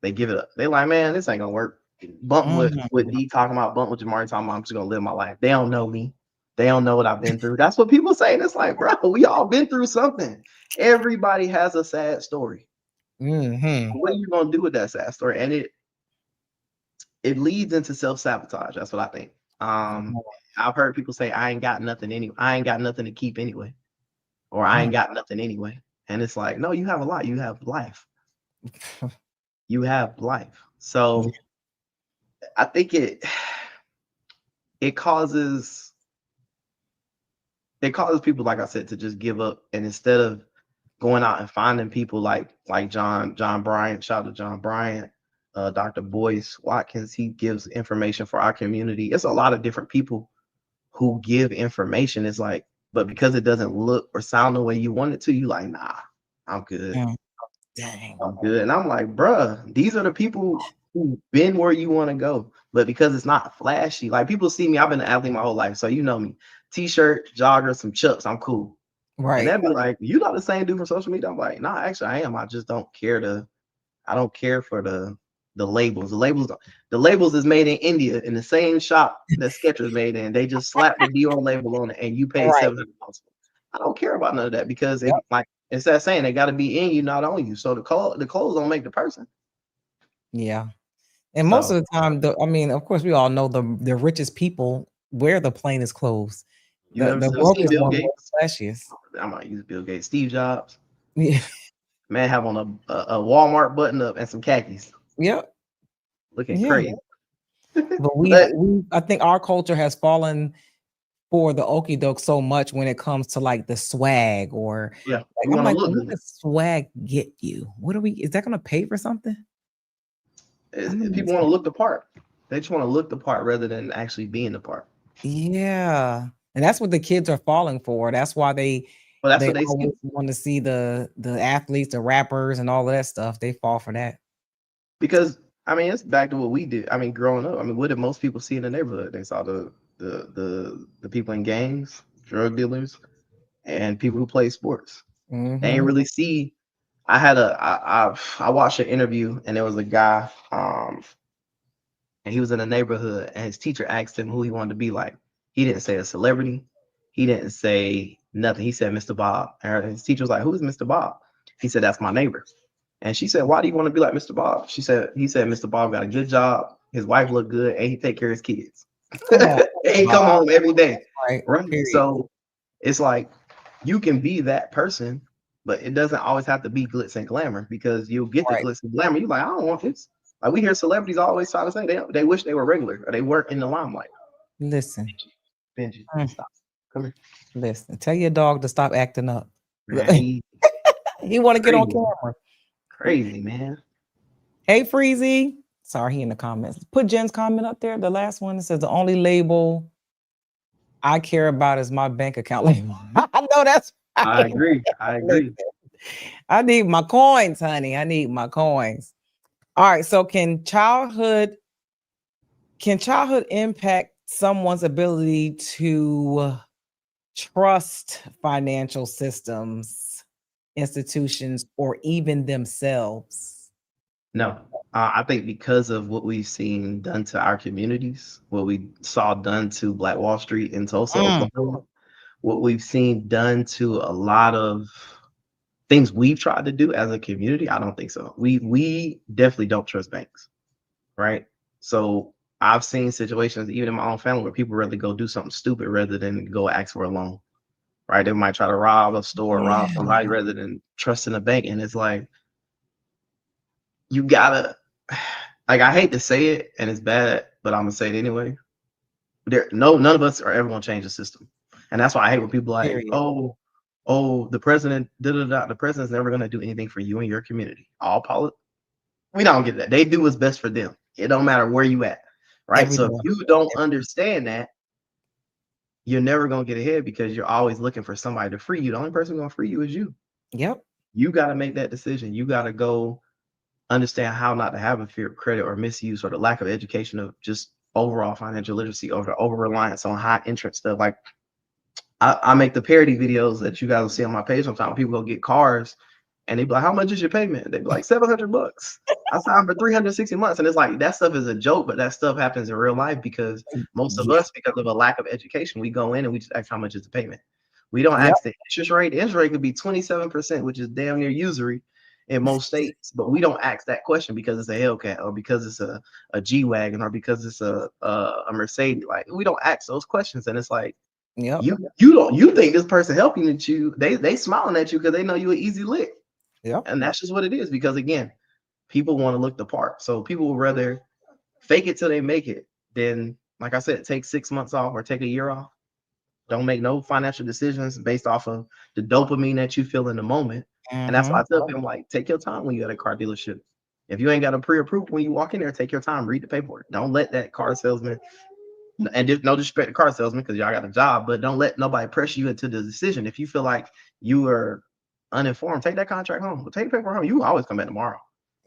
they give it up. They like, man, this ain't gonna work. Bump with mm. D talking about, bump with Jamari talking about, I'm just gonna live my life. They don't know me. They don't know what I've been through. That's what people say. And it's like, bro, we all been through something. Everybody has a sad story. Mhm. What are you gonna do with that sad story? And it leads into self-sabotage. That's what I think. I've heard people say, I ain't got nothing I ain't got nothing to keep anyway, or I Mm. ain't got nothing anyway. And it's like, no, you have a lot. You have life. You have life. Yeah. So I think it causes people, like I said, to just give up. And instead of going out and finding people like John Bryant, shout out to John Bryant, Dr. Boyce Watkins, he gives information for our community. It's a lot of different people who give information. It's like, but because it doesn't look or sound the way you want it to, you like, nah, I'm good. Mm. Dang. I'm good. And I'm like, bruh, these are the people who've been where you want to go. But because it's not flashy, like people see me, I've been an athlete my whole life. So you know me. T-shirt, jogger, some chucks, I'm cool. And Right. they'd be like, you not the same dude from social media. I'm like, nah, actually I am. I just I don't care for the labels. The labels is made in India in the same shop that Skechers made in. They just slap the Dior label on it and you pay Right. $700. I don't care about none of that because Yep. it's that saying, they got to be in you, not on you. So the clothes don't make the person. Yeah. And most So of the time, I mean, of course, we all know the richest people wear the plainest clothes. The you seen brokest Bill one wear Gates? the flashiest. I might use Bill Gates. Steve Jobs, Yeah. man, have on a Walmart button up and some khakis. Yep. looking Yeah. crazy. But But I think our culture has fallen for the okey doke so much when it comes to like the swag or yeah, like we I'm want to like, look what good. does swag get you? What are we? Is that going to pay for something? I don't People want understand. to look the part. They just want to look the part rather than actually being the part. Yeah, and that's what the kids are falling for. That's why Well, that's they what they see. always want to see the athletes, the rappers, and all of that stuff. They fall for that. Because I mean, it's back to what we did. I mean, growing up, I mean, what did most people see in the neighborhood? They saw the people in gangs, drug dealers, and people who play sports. They didn't Hmm. really see. I watched an interview and there was a guy, and he was in a neighborhood and his teacher asked him who he wanted to be like. He didn't say a celebrity. He didn't say nothing. He said Mr. Bob. And his teacher was like, "Who is Mr. Bob?" He said, "That's my neighbor." And she said, "Why do you want to be like Mr. Bob?" He said Mr. Bob got a good job, his wife looked good, and he take care of his kids. Come on, And he Bob. come home every day. Right? Right. Period. So it's like you can be that person, but it doesn't always have to be glitz and glamour because you'll get the Right. glitz and glamour. You're like, I don't want this. Like we hear celebrities always try to say they wish they were regular or they weren't in the limelight. Listen, Benji, mm, stop. Come here. listen. Tell your dog to stop acting up. Man, he He want to get on crazy. camera. Crazy, man. Hey, Freezy. Sorry, he in the comments. Put Jen's comment up there. The last one that says the only label I care about is my bank account label. I know that's I right. agree. I Listen, agree. I need my coins, honey. I need my coins. All right. So can childhood impact someone's ability to trust financial systems, institutions, or even themselves? No, I think because of what we've seen done to our communities, what we saw done to Black Wall Street in Tulsa, Mm, Oklahoma, what we've seen done to a lot of things we've tried to do as a community, I don't think so. We definitely don't trust banks, right? So I've seen situations even in my own family where people rather go do something stupid rather than go ask for a loan, right? They might try to rob a store, yeah. rob somebody rather than trusting a bank. And it's like you gotta like I hate to say it and it's bad, but I'm gonna say it anyway. None of us are ever gonna change the system. And that's why I hate when people like, Period. oh, the president, da da da. The president's never gonna do anything for you and your community. We don't get that. They do what's best for them. It don't matter where you at, right? Every So if day. you don't understand that, you're never gonna get ahead because you're always looking for somebody to free you. The only person gonna free you is you. Yep. You got to make that decision. You got to go understand how not to have a fear of credit or misuse or the lack of education of just overall financial literacy or the over reliance on high interest stuff. Like I make the parody videos that you guys will see on my page sometimes. People go get cars and they be like, "How much is your payment?" They be like, $700. I signed for 360 months. And it's like that stuff is a joke, but that stuff happens in real life because most of Yeah. us, because of a lack of education, we go in and we just ask how much is the payment. We don't Yep. ask the interest rate. The interest rate could be 27%, which is damn near usury in most states. But we don't ask that question because it's a Hellcat or because it's a G Wagon or because it's a Mercedes. Like we don't ask those questions. And it's like, Yep. you think this person helping you, they smiling at you because they know you an easy lick. Yep. And that's just what it is. Because again, people want to look the part. So people will rather fake it till they make it than, like I said, take 6 months off or take a year off. Don't make no financial decisions based off of the dopamine that you feel in the moment. And that's why Mm-hmm. I tell people, like, take your time when you at a car dealership. If you ain't got a pre-approved when you walk in there, take your time, read the paperwork. Don't let that car salesman, and just no disrespect to car salesman because y'all got a job, but don't let nobody pressure you into the decision. If you feel like you are uninformed, take that contract home. Take the paper home. You can always come back tomorrow.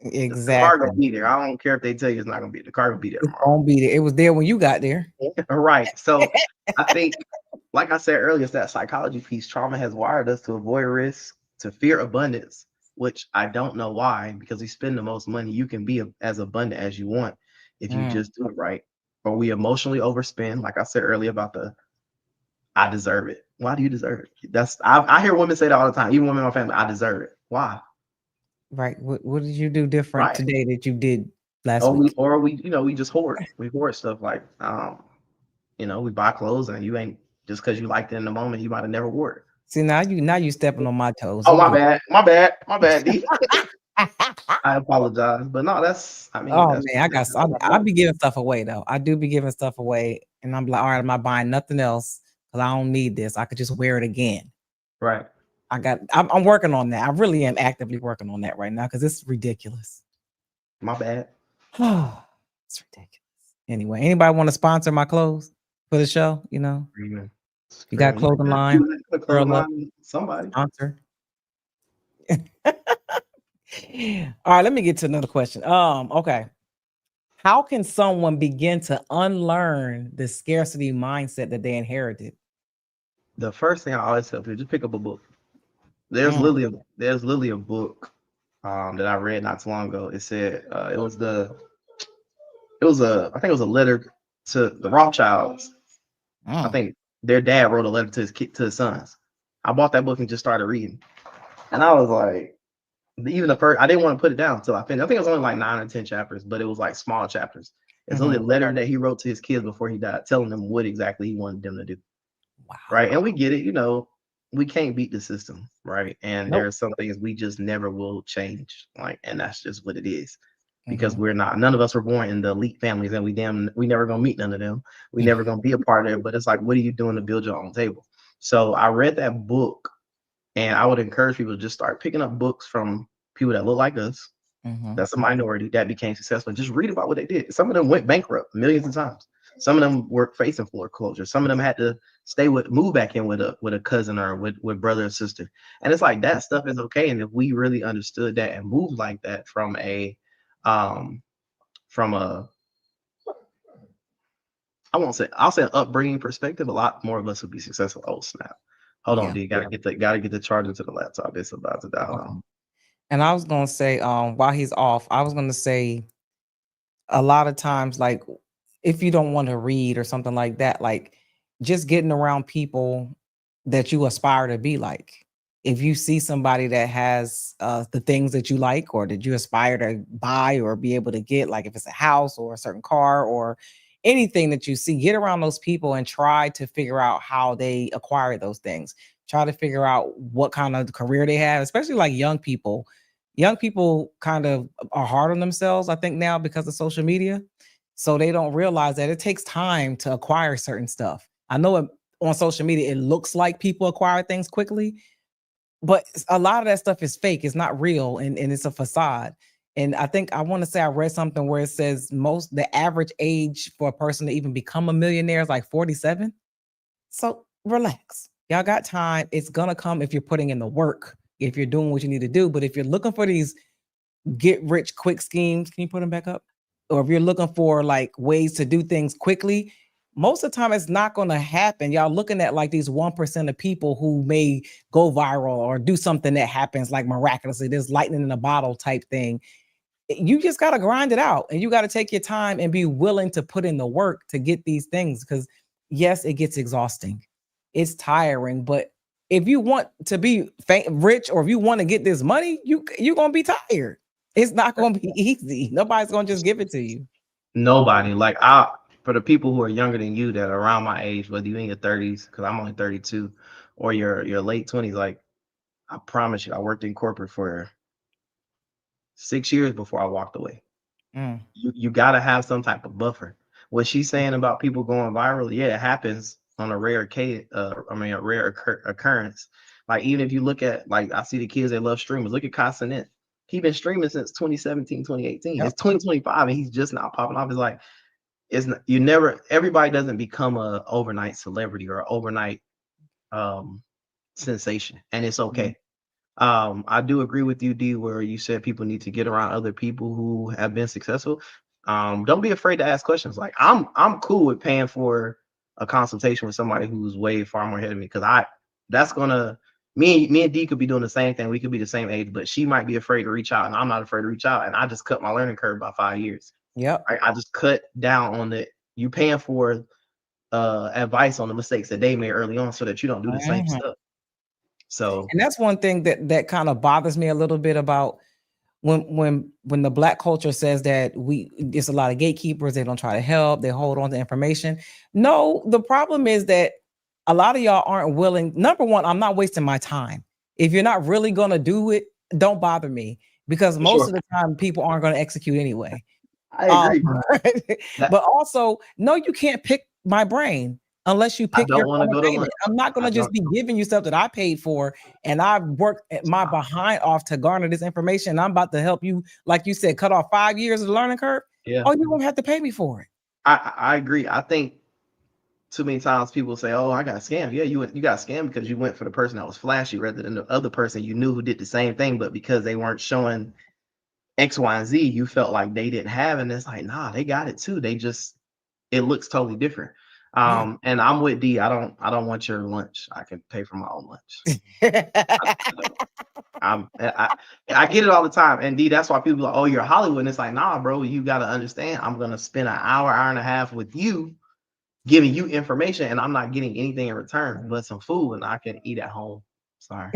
The car Exactly. gonna be there. I don't care if they tell you it's not gonna be. The car gonna be there It's tomorrow. gonna be there. It was there when you got there. All right. So I think, like I said earlier, it's that psychology piece. Trauma has wired us to avoid risk, to fear abundance, which I don't know why, because we spend the most money. You can be as abundant as you want if you Mm, just do it right. Or we emotionally overspend, like I said earlier about the I deserve it. Why do you deserve it? I hear women say that all the time, even women in my family, I deserve it. Why? right. What did you do different Right. today that you did last Or we week? or we, we just hoard. We hoard stuff like we buy clothes and you ain't just because you liked it in the moment, you might have never wore it. See, now you stepping on my toes. Oh, Don't my do bad. My bad. My bad, D. I apologize, but no, that's I mean Oh that's man, that's just how I it is. be giving stuff away though. I do be giving stuff away, and I'm like, all right, I'm not buying nothing else because I don't need this. I could just wear it again. Right. I'm working on that. I really am actively working on that right now because it's ridiculous. My bad. It's ridiculous. Anyway, anybody want to sponsor my clothes for the show? You know, Screaming. if you got a Screaming. clothing line, You got a clothing girl up, line, somebody. sponsor. All right, let me get to another question. Okay. How can someone begin to unlearn the scarcity mindset that they inherited? The first thing I always tell people, just pick up a book. There's Mm, literally a, there's literally a book that I read not too long ago. It said it was a I think it was a letter to the Rothschilds. I mm, think their dad wrote a letter to his sons. I bought that book and just started reading, and I was like, even the first I didn't want to put it down until I finished. I think it was only like 9 or 10 chapters, but it was like small chapters. It's only mhm. a letter that he wrote to his kids before he died, telling them what exactly he wanted them to do. Wow. Right. And we get it, we can't beat the system, right? And there Nope. are some things we just never will change. Like, and that's just what it is. Because Mhm. none of us were born in the elite families, and we never gonna meet none of them. We never gonna be a part of it. But it's like, what are you doing to build your own table? So I read that book, and I would encourage people to just start picking up books from people that look like us. Mhm. That's a minority that became successful. Just read about what they did. Some of them went bankrupt millions of times. Some of them were facing foreclosure. Some of them had to move back in with a cousin or with brother or sister. And it's like that stuff is okay. And if we really understood that and moved like that um from a I'll say an upbringing perspective, a lot more of us would be successful. Oh snap. Hold on, Yeah. D. Gotta get the charger to the laptop. It's about to die. Hold on. Okay. And I was gonna say, while he's off, I was gonna say a lot of times, like if you don't want to read or something like that, like just getting around people that you aspire to be like. If you see somebody that has the things that you like or that you aspire to buy or be able to get, like if it's a house or a certain car or anything that you see, get around those people and try to figure out how they acquire those things. Try to figure out what kind of career they have, especially like young people. Young people kind of are hard on themselves, I think, now because of social media. So they don't realize that it takes time to acquire certain stuff. I know on social media, it looks like people acquire things quickly, but a lot of that stuff is fake. It's not real, and it's a facade. And I think I want to say I read something where it says the average age for a person to even become a millionaire is like 47. So relax. Y'all got time. It's gonna come if you're putting in the work, if you're doing what you need to do. But if you're looking for these get rich quick schemes, can you put them back up? Or if you're looking for like ways to do things quickly, most of the time it's not going to happen. Y'all looking at like these 1% of people who may go viral or do something that happens like miraculously, this lightning in a bottle type thing. You just got to grind it out and you got to take your time and be willing to put in the work to get these things, because yes, it gets exhausting. It's tiring, but if you want to be rich or if you want to get this money, you're going to be tired. It's not going to be easy. Nobody's going to just give it to you. Nobody. For the people who are younger than you that are around my age, whether you in your 30s, because I'm only 32, or your late 20s, like I promise you, I worked in corporate for 6 years before I walked away. Mm, You gotta have some type of buffer. What she's saying about people going viral, yeah, it happens on a rare case. A rare occurrence. Like even if you look at like I see the kids that love streamers. Look at Consonant. He been streaming since 2017, 2018. yep. It's 2025 and he's just not popping off. It's like you never everybody doesn't become a overnight celebrity or overnight um sensation, and it's Mm, okay. I do agree with you, D, where you said people need to get around other people who have been successful. Don't be afraid to ask questions. Like I'm cool with paying for a consultation with somebody who's way far more ahead of me, because that's gonna me and D could be doing the same thing. We could be the same age, but she might be afraid to reach out, and I'm not afraid to reach out. And I just cut my learning curve by 5 years. yep. I just cut down on the you paying for advice on the mistakes that they made early on so that you don't do the same Mhm. stuff. So And that's one thing that kind of bothers me a little bit about when the black culture says that there's a lot of gatekeepers, they don't try to help, they hold on to information. No, the problem is that a lot of y'all aren't willing. Number one, I'm not wasting my time. If you're not really gonna do it, don't bother me. because For most sure. of the time people aren't going to execute anyway. I Um, agree. That but also, no, you can't pick my brain unless you I pick your don't want to form of go to lunch. payment. I'm not going I to just don't. be giving you stuff that I paid for and I've worked my behind off to garner this information. I'm about to help you, like you said, cut off 5 years of the learning curve. Yeah, Oh, you won't have to pay me for it. I agree. I think too many times people say, "Oh, I got scammed." Yeah, you got scammed because you went for the person that was flashy rather than the other person you knew who did the same thing, but because they weren't showing X, Y, and Z, you felt like they didn't have, and it's like, nah, they got it too. They just it looks totally different. Yeah. And I'm with D. I don't want your lunch. I can pay for my own lunch. I don't. I get it all the time. And D, that's why people are like, oh, you're Hollywood. And it's like, nah, bro, you gotta understand. I'm gonna spend an hour and a half with you, giving you information, and I'm not getting anything in return but some food, and I can eat at home. Sorry.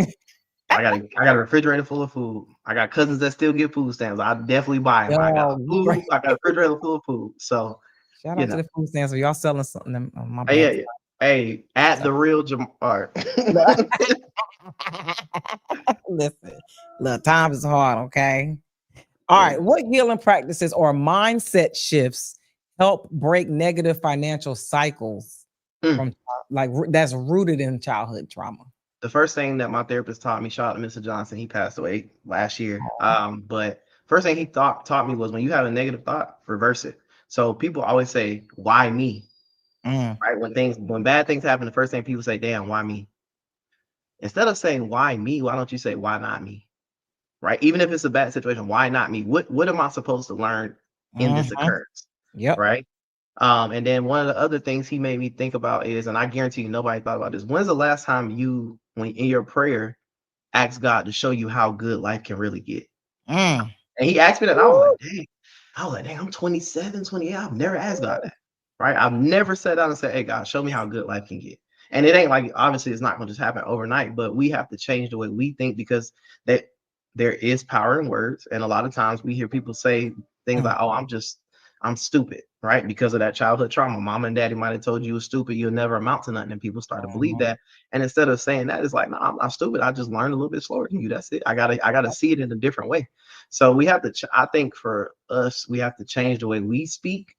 I got a refrigerator full of food. I got cousins that still get food stamps. I definitely buy them. I got Yo, food. I got a refrigerator full of food. So shout you out to know, the food stamps. If y'all selling something, oh, my hey, bad. yeah, yeah. Hey, at the real Jamari. Listen, look, times is hard, okay? All right. What healing practices or mindset shifts help break negative financial cycles Mm. from that's rooted in childhood trauma? The first thing that my therapist taught me, shout out to Mr. Johnson, he passed away last year. But first thing he taught me was when you have a negative thought, reverse it. So people always say, "Why me?" Mm, Right? When bad things happen, the first thing people say, "Damn, why me?" Instead of saying, "Why me?" Why don't you say, "Why not me?" Right? Even if it's a bad situation, why not me? What am I supposed to learn in this mhm. occurrence? Yep. Right? And then one of the other things he made me think about is, and I guarantee you nobody thought about this. When's the last time you, when in your prayer, asked God to show you how good life can really get? Mm. And he asked me that, and I was Woo. like, dang. I was like, dang, I'm 27, 28. I've never asked God that. Right? I've never sat down and said, hey, God, show me how good life can get. And it ain't like, obviously, it's not going to just happen overnight, but we have to change the way we think because that there is power in words. And a lot of times we hear people say things Mm. like, oh, I'm stupid, right? Because of that childhood trauma. Mom and daddy might have told you stupid, you'll never amount to nothing. And people start to believe Mhm. that. And instead of saying that, it's like, no, I'm not stupid. I just learned a little bit slower than you. That's it. I gotta see it in a different way. So we have to, I think for us, we have to change the way we speak.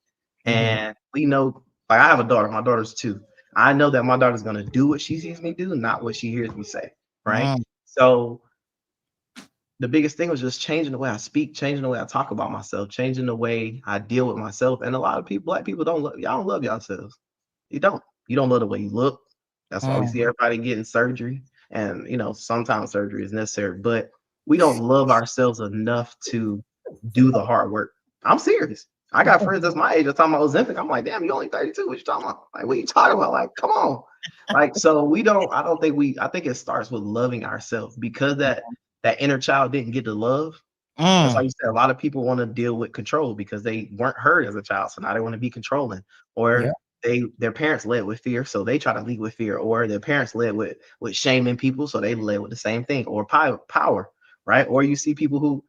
Mhm. And we know, like I have a daughter, my daughter's 2. I know that my daughter's going to do what she sees me do, not what she hears me say. Right. Mm. So the biggest thing was just changing the way I speak, changing the way I talk about myself, changing the way I deal with myself. And a lot of people, black people don't love, y'all don't love yourselves. You don't. You don't love the way you look. That's why we Mm. see everybody getting surgery. And, sometimes surgery is necessary, but we don't love ourselves enough to do the hard work. I'm serious. I got friends that's my age that's talking about Ozempic. I'm like, damn, you only 32. What you talking about? Like, what you talking about? Like, come on. Like, so I don't think I think it starts with loving ourselves because that inner child didn't get the love. That's why Mm. you said a lot of people want to deal with control because they weren't heard as a child. So now they want to be controlling. Or Yep. their parents led with fear, so they try to lead with fear, or their parents led with shaming people, so they led with the same thing, or power, right? Or you see people who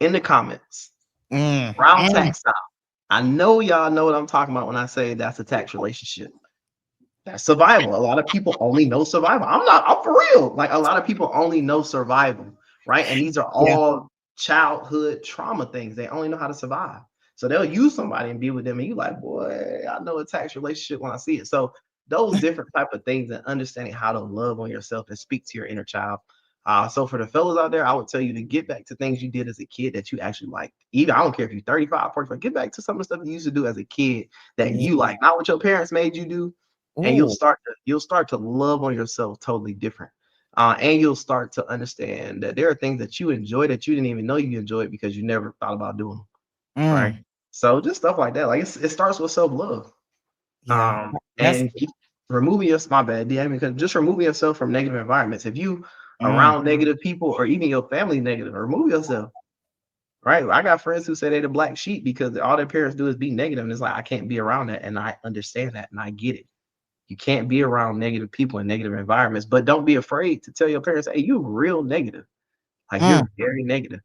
in the comments, Mm. round Mm. tax style. I know y'all know what I'm talking about when I say that's a tax relationship. That's survival. A lot of people only know survival. I'm for real. Like a lot of people only know survival, right? And these are Yeah. all childhood trauma things. They only know how to survive. So they'll use somebody and be with them, and you like, boy, I know a tax relationship when I see it. So those different type of things and understanding how to love on yourself and speak to your inner child. So for the fellas out there, I would tell you to get back to things you did as a kid that you actually liked. Even I don't care if you're 35, 45, get back to some of the stuff you used to do as a kid that you Yeah. like, not what your parents made you do, and Ooh. you'll start to love on yourself totally different. And you'll start to understand that there are things that you enjoy that you didn't even know you enjoyed because you never thought about doing them, right? Mm. So just stuff like that. Like it starts with self-love. Yeah. That's And removing your my bad, DM, because just removing yourself from negative environments. If you mm. around negative people or even your family negative, remove yourself. Right. I got friends who say they're the black sheep because all their parents do is be negative. And it's like I can't be around that. And I understand that and I get it. You can't be around negative people in negative environments, but don't be afraid to tell your parents, hey, you're real negative. Like Mm. you're very negative.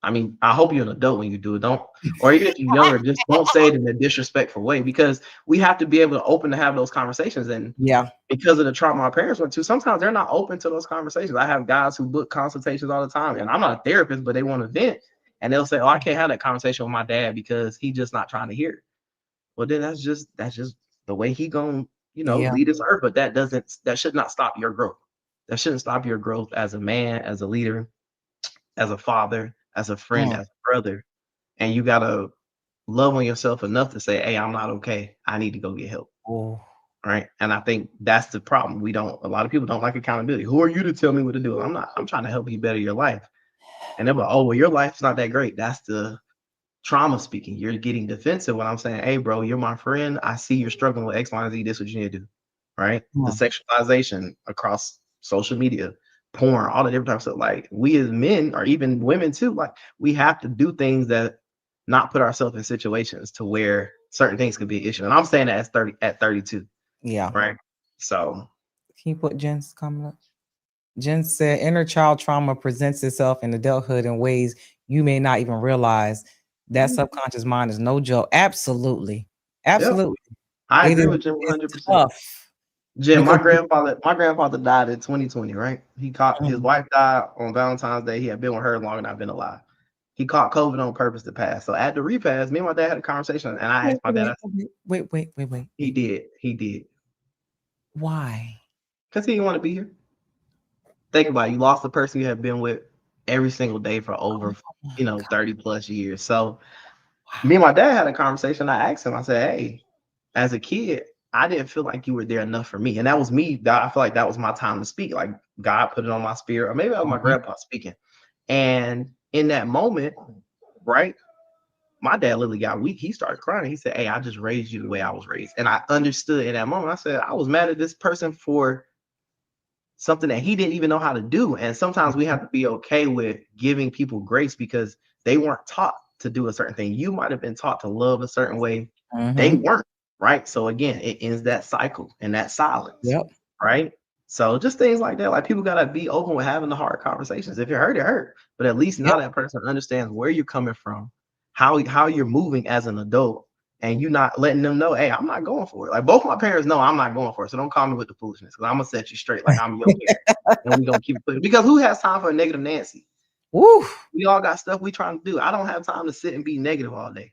I mean, I hope you're an adult when you do it. Don't, or even if you're younger, just don't say it in a disrespectful way, because we have to be able to open to have those conversations. And Yeah. because of the trauma my parents went to, sometimes they're not open to those conversations. I have guys who book consultations all the time, and I'm not a therapist, but they want to vent, and they'll say, "Oh, I can't have that conversation with my dad because he's just not trying to hear it." Well, then that's just the way he gonna, Yeah. lead this earth. But that should not stop your growth. That shouldn't stop your growth as a man, as a leader, as a father, as a friend, Mm. as a brother. And you gotta love on yourself enough to say, "Hey, I'm not okay. I need to go get help." Oh, Right. And I think that's the problem. A lot of people don't like accountability. Who are you to tell me what to do? I'm trying to help you better your life. And they're like, "Oh, well, your life's not that great." That's the trauma speaking. You're getting defensive when I'm saying, "Hey, bro, you're my friend. I see you're struggling with X, Y, and Z. This is what you need to do." Right. The mm. sexualization across social media, porn, all the different types of, like, we as men, or even women too, like, we have to do things that not put ourselves in situations to where certain things could be an issue. And I'm saying that at 32. Yeah. Right. So Can you put Jen's comment up? Jen said inner child trauma presents itself in adulthood in ways you may not even realize. That subconscious mind is no joke. Absolutely. yep, Absolutely. I It agree is with Jim it's 100%. tough Jim, because my grandfather died in 2020, right? He caught his Mhm. wife died on Valentine's Day. He had been with her longer than I've been alive. He caught COVID on purpose to pass. So at the repast, me and my dad had a conversation, and I Wait, asked my dad, wait, wait, wait, wait, wait, wait. he did, Why? because he didn't want to be here. Think about it. You lost the person you have been with every single day for Oh over, my 30 plus years. So me God. and my dad had a conversation. I asked him, I said, "Hey, as a kid, I didn't feel like you were there enough for me." And that was me. I feel like that was my time to speak. Like, God put it on my spirit, or maybe that was my Mhm. grandpa speaking. And in that moment, right, my dad literally got weak. He started crying. He said, "Hey, I just raised you the way I was raised." And I understood in that moment. I said, I was mad at this person for something that he didn't even know how to do. And sometimes we have to be okay with giving people grace because they weren't taught to do a certain thing. You might have been taught to love a certain way. They Mhm. weren't, right? So again, it ends that cycle and that silence, Yep. right? So just things like that. Like, people gotta be open with having the hard conversations. If it hurt, it hurt. But at least now Yep. that person understands where you're coming from, how you're moving as an adult, and you not letting them know, "Hey, I'm not going for it." Like, both my parents know I'm not going for it. So don't call me with the foolishness, because I'm gonna set you straight like I'm your parent. And we gonna keep it pushing. Because who has time for a negative Nancy? Woo. We all got stuff we trying to do. I don't have time to sit and be negative all day.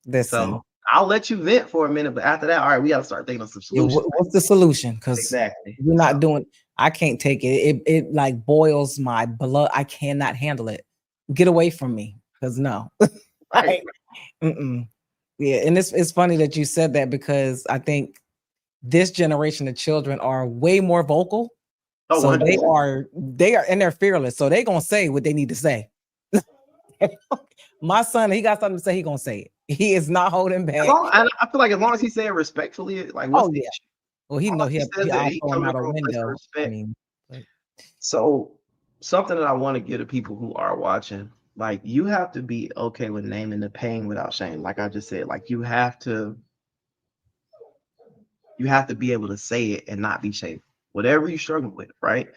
Listen. So I'll let you vent for a minute, but after that, all right, we gotta start thinking of some Yeah, solutions. what's the solution? Because Exactly. we're not So doing. I can't take it. It like boils my blood. I cannot handle it. Get away from me. Because no. right. Right. Mm-mm. Yeah, and it's funny that you said that because I think this generation of children are way more vocal. Oh, So 100%. they are and they're fearless. So they gonna say what they need to say. My son, he got something to say, he gonna say it. He is not holding back. And I feel like as long as he say it respectfully, like, what's Oh the yeah. issue? Well, he As long know as he says that I'll he throw him coming out a from a place of window. I respect. mean, but So something that I want to get to people who are watching, like, you have to be okay with naming the pain without shame. Like I just said, like, you have to be able to say it and not be shameful. Whatever you struggle with, right?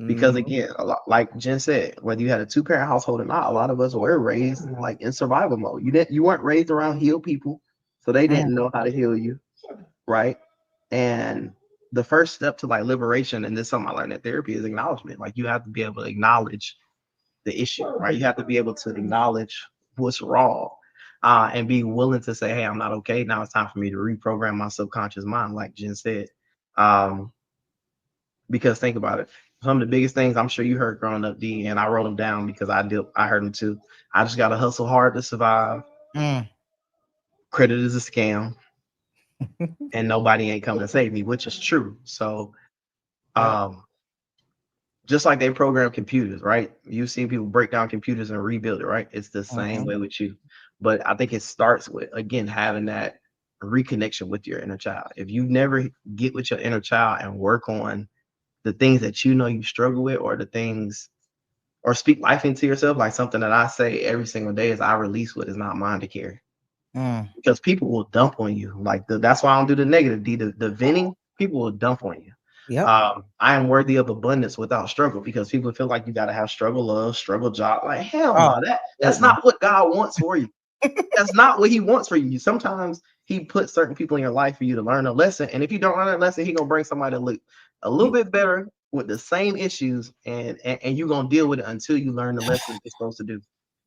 Because mhm, again, a lot, like Jen said, whether you had a two-parent household or not, a lot of us were raised like in survival mode. You weren't raised around healed people, so they mm, didn't know how to heal you, right? And the first step to, like, liberation, and this is something I learned in therapy, is acknowledgement. Like, you have to be able to acknowledge the issue, right? You have to be able to acknowledge what's wrong, and be willing to say, "Hey, I'm not okay. Now it's time for me to reprogram my subconscious mind," like Jen said. Um, because think about it. Some of the biggest things I'm sure you heard growing up, D, and I wrote them down because I heard them too. I just gotta hustle hard to survive. mm. Credit is a scam, and nobody ain't coming to save me, which is true. So, Yep. um, just like they program computers, right? You've seen people break down computers and rebuild it, right? It's the same Mhm. way with you. But I think it starts with, again, having that reconnection with your inner child. If you never get with your inner child and work on the things that you struggle with, or the things, or speak life into yourself, like something that I say every single day is, I release what is not mine to carry. Mm. Because people will dump on you. Like, that's why I don't do the negative. The venting, people will dump on you. Yep. I am worthy of abundance without struggle, because people feel like you got to have struggle love, struggle job. Like, hell Oh, no, that's goodness. not what God wants for you. That's not what he wants for you. Sometimes he puts certain people in your life for you to learn a lesson. And if you don't learn that lesson, he gonna bring somebody to look a little bit better with the same issues, and you're gonna deal with it until you learn the lesson you're supposed to do.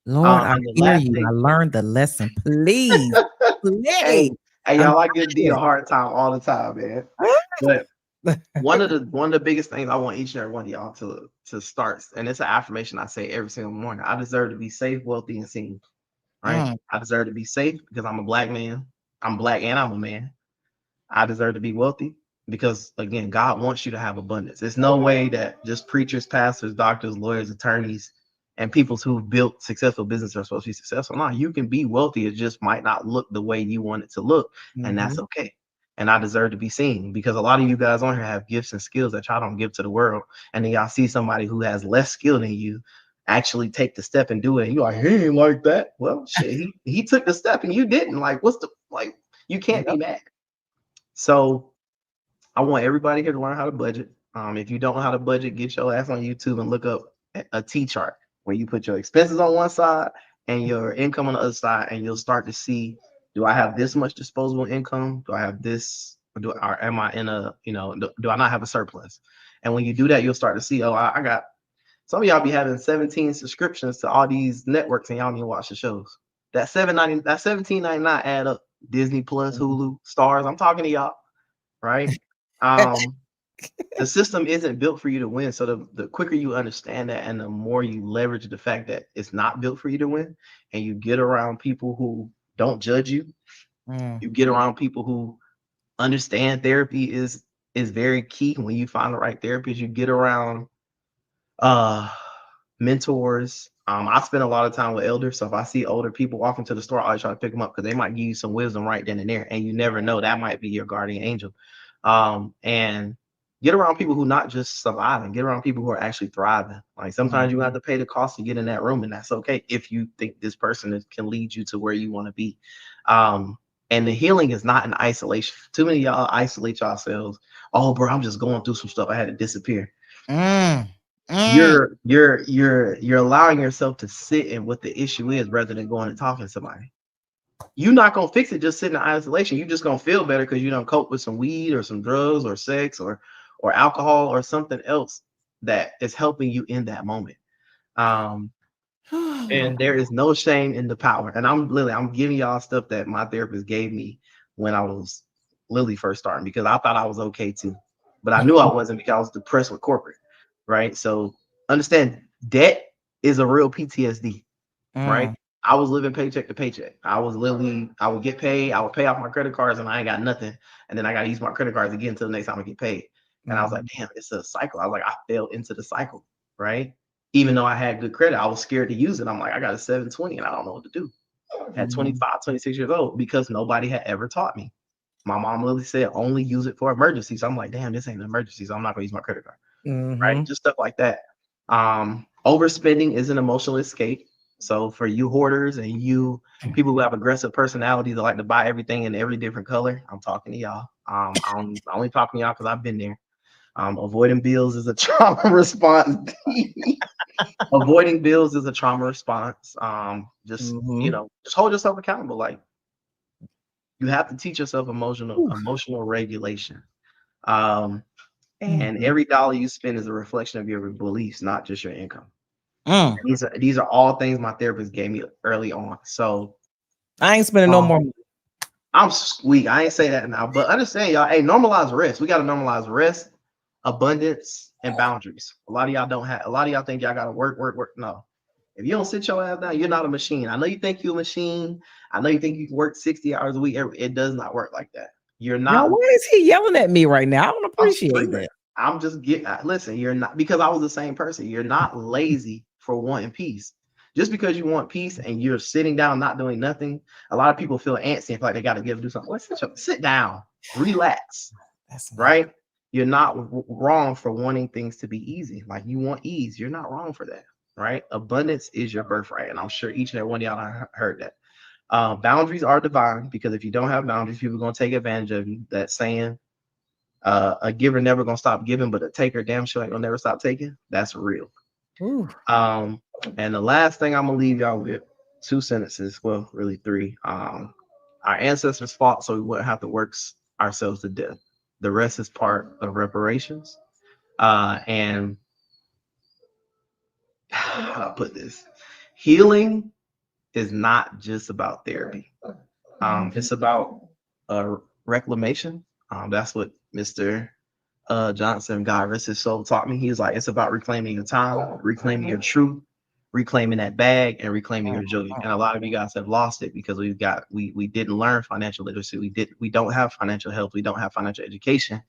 Lord, I And the hear last you. I thing, learned the lesson. Please, hey, please. hey, I'm y'all, I give D a trying. hard time all the time, man. But one of the biggest things I want each and every one of y'all to start, and it's an affirmation I say every single morning. I deserve to be safe, wealthy, and seen. Right? Mm, I deserve to be safe because I'm a black man. I'm black and I'm a man. I deserve to be wealthy because, again, God wants you to have abundance. There's no way that just preachers, pastors, doctors, lawyers, attorneys, and people who've built successful business are supposed to be successful. No, you can be wealthy. It just might not look the way you want it to look, and that's mhm. okay. And I deserve to be seen, because a lot of you guys on here have gifts and skills that y'all don't give to the world. And then y'all see somebody who has less skill than you actually take the step and do it. And you're like, he ain't like that. Well, shit, he took the step and you didn't. Like, what's the like? You can't be Yep. mad. So I want everybody here to learn how to budget. If you don't know how to budget, get your ass on YouTube and look up a T chart where you put your expenses on one side and your income on the other side, and you'll start to see, do I have this much disposable income? Do I have this? Or am I in a, do I not have a surplus? And when you do that, you'll start to see, oh, I got, some of y'all be having 17 subscriptions to all these networks and y'all don't even watch the shows. That 790, that 17.99 add up. Disney Plus, Hulu, Stars. I'm talking to y'all, right? Um, the system isn't built for you to win. So the quicker you understand that, and the more you leverage the fact that it's not built for you to win, and you get around people who don't judge you, Mm, you get around people who understand therapy is very key. When you find the right therapist, you get around uh mentors. I spend a lot of time with elders. So if I see older people walking to the store, I always try to pick them up, because they might give you some wisdom right then and there. And you never know, that might be your guardian angel. And get around people who not just surviving, get around people who are actually thriving. Like, sometimes you have mhm. to pay the cost to get in that room, and that's okay if you think this person can lead you to where you want to be. Um, and the healing is not in isolation. Too many of y'all isolate yourselves. Oh, bro, I'm just going through some stuff. I had to disappear. Mm, mm. You're allowing yourself to sit in what the issue is rather than going and talking to somebody. You're not gonna fix it just sitting in isolation. You're just gonna feel better because you don't cope with some weed or some drugs or sex or alcohol or something else that is helping you in that moment. Um, and there is no shame in the power. And I'm giving y'all stuff that my therapist gave me when I was Lily first starting, because I thought I was okay too. But I knew I wasn't, because I was depressed with corporate. Right. So understand, debt is a real PTSD, right? Mm, I was living paycheck to paycheck. I would get paid, I would pay off my credit cards, and I ain't got nothing. And then I got to use my credit cards again until the next time I get paid. And I was like, mhm, damn, it's a cycle. I was like, I fell into the cycle, right? Even though I had good credit, I was scared to use it. I'm like, I got a 720 and I don't know what to do. At mhm, 25, 26 years old, because nobody had ever taught me. My mom literally said, only use it for emergencies. I'm like, damn, this ain't an emergency, so I'm not gonna use my credit card, right? mhm. Just stuff like that. Overspending is an emotional escape. So for you hoarders and you people who have aggressive personalities that like to buy everything in every different color, I'm talking to y'all. I'm only talking to y'all because I've been there. Avoiding bills is a trauma response. Avoiding bills is a trauma response. Just Mhm. just hold yourself accountable. Like, you have to teach yourself Ooh. emotional regulation. Um, and Mhm. every dollar you spend is a reflection of your beliefs, not just your income. Mm. These are all things my therapist gave me early on. So I ain't spending no um, more money. I'm sweet. I ain't say that now, but understand, y'all. Hey, normalize rest. We got to normalize rest, abundance, and boundaries. A lot of y'all don't have. A lot of y'all think y'all got to work, work, work. No, if you don't sit your ass down, you're not a machine. I know you think you're a machine. I know you think you can work 60 hours a week. It does not work like that. You're Now, not. why is he yelling at me right now? I don't I'm appreciate screaming. that. I'm just get listen, you're not, because I was the same person. You're not lazy for wanting peace. Just because you want peace and you're sitting down not doing nothing, a lot of people feel antsy and feel like they got to do something. Let's sit down, relax, That's me. right? You're not wrong for wanting things to be easy. Like, you want ease. You're not wrong for that, right? Abundance is your birthright. And I'm sure each and every one of y'all heard that. Boundaries are divine, because if you don't have boundaries, people are going to take advantage of you. That saying, A giver never gonna stop giving, but a taker damn sure ain't gonna never stop taking. That's real. Ooh. And the last thing I'm gonna leave y'all with, two sentences, well, really three. Our ancestors fought so we wouldn't have to work ourselves to death. The rest is part of reparations. And how I put this, healing is not just about therapy. It's about reclamation. That's what Mr. Johnson, God rest his soul, taught me. He was like, it's about reclaiming your time, reclaiming your truth, reclaiming that bag, and reclaiming your joy. And a lot of you guys have lost it because we didn't learn financial literacy. We don't have financial health. We don't have financial education.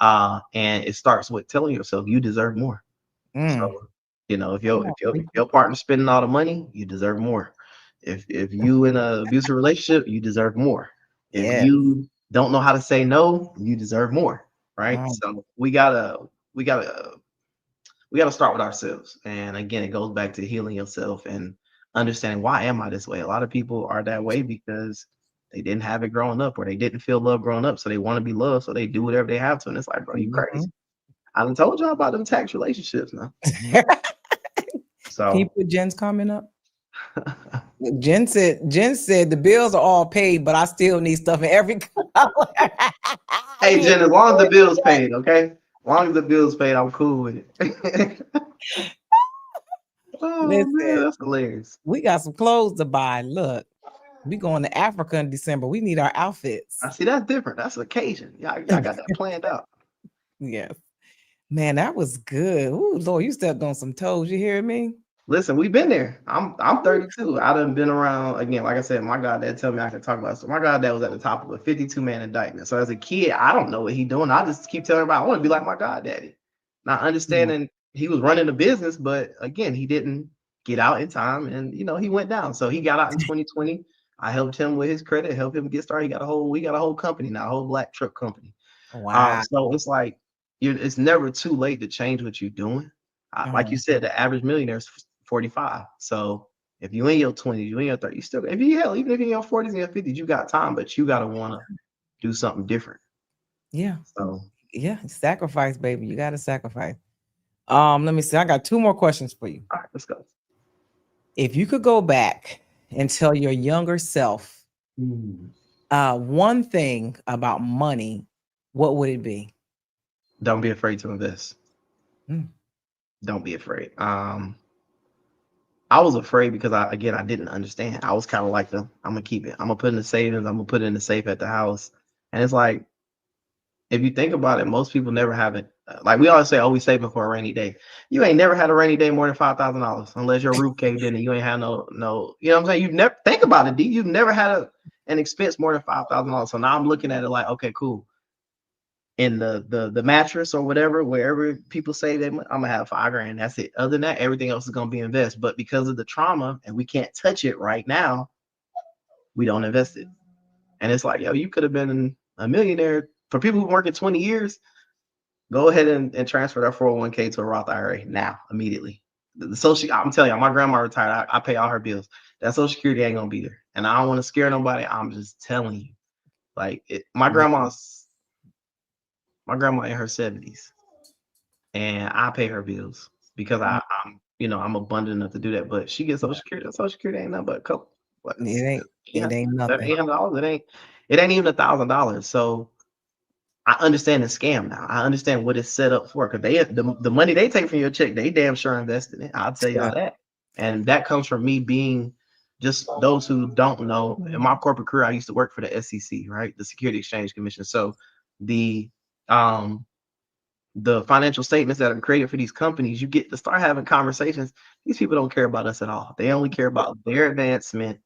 And it starts with telling yourself you deserve more. So, if your partner's spending all the money, you deserve more. If you in an abusive relationship, you deserve more. If Yeah. you don't know how to say no, you deserve more. Right. Oh, So we gotta start with ourselves. And again, it goes back to healing yourself and understanding, why am I this way? A lot of people are that way because they didn't have it growing up, or they didn't feel love growing up. So they want to be loved. So they do whatever they have to. And it's like, bro, you crazy. I done told y'all about them tax relationships now. Can you So put Jen's comment up? Jen said the bills are all paid, but I still need stuff in every color. hey Jen, as long as the bill's paid, okay? As long as the bill's paid, I'm cool with it. Oh man, Listen, that's hilarious. we got some clothes to buy. Look, we going to Africa in December. We need our outfits. I see that's different. That's an occasion. Y'all got that planned out. Yes. Man, that was good. Ooh, Lord, you stepped on some toes. You hear me? Listen, we've been there. I'm 32. I done been around again. Like I said, my goddad tell me I can talk about stuff. My goddad was at the top of a 52-man indictment. So as a kid, I don't know what he doing. I just keep telling everybody I want to be like my goddaddy. Not understanding he was running the business, but again, he didn't get out in time, and he went down. So he got out in 2020. I helped him with his credit, helped him get started. We got a whole company now, a whole black truck company. Wow. So it's like it's never too late to change what you're doing. Like you said, the average millionaire is 45. So if you in your 20s, you in your 30s, you still, if you hell, even if you're in your 40s and your 50s, you got time, but you gotta want to do something different. Yeah. So Yeah. Sacrifice, baby. You gotta sacrifice. Let me see. I got two more questions for you. all right, let's go. If you could go back and tell your younger self one thing about money, what would it be? Don't be afraid to invest. Mm. Don't be afraid. I was afraid because I didn't understand. I was kind of like I'm gonna keep it. I'm gonna put in the savings. I'm gonna put it in the safe at the house. And it's like, if you think about it, most people never have it. Like we always say, oh, we saving for a rainy day. You ain't never had a rainy day more than $5,000 unless your roof caved in and you ain't had no. You know what I'm saying? You never think about it, D. You've never had an expense more than $5,000. So now I'm looking at it like, okay, cool. In the mattress or whatever, wherever people say I'm gonna have $5,000. That's it. Other than that, everything else is gonna be invest. But because of the trauma and we can't touch it right now, we don't invest it. And it's like, yo, you could have been a millionaire. For people who work in 20 years, go ahead and transfer that 401k to a Roth IRA now, immediately. The social, I'm telling you, my grandma retired. I pay all her bills. That Social Security ain't gonna be there. And I don't want to scare nobody. I'm just telling you. Like my grandma in her 70s, and I pay her bills because I'm abundant enough to do that. But she gets Social Security. Social Security ain't nothing but a couple. What? It ain't nothing. $800. It ain't even $1,000. So I understand the scam now. I understand what it's set up for, because the money they take from your check, they damn sure invested in it. I'll tell y'all that. And that comes from me being, just those who don't know, in my corporate career, I used to work for the SEC, right? The Security Exchange Commission. So the financial statements that are created for these companies, you get to start having conversations. These people don't care about us at all. They only care about their advancement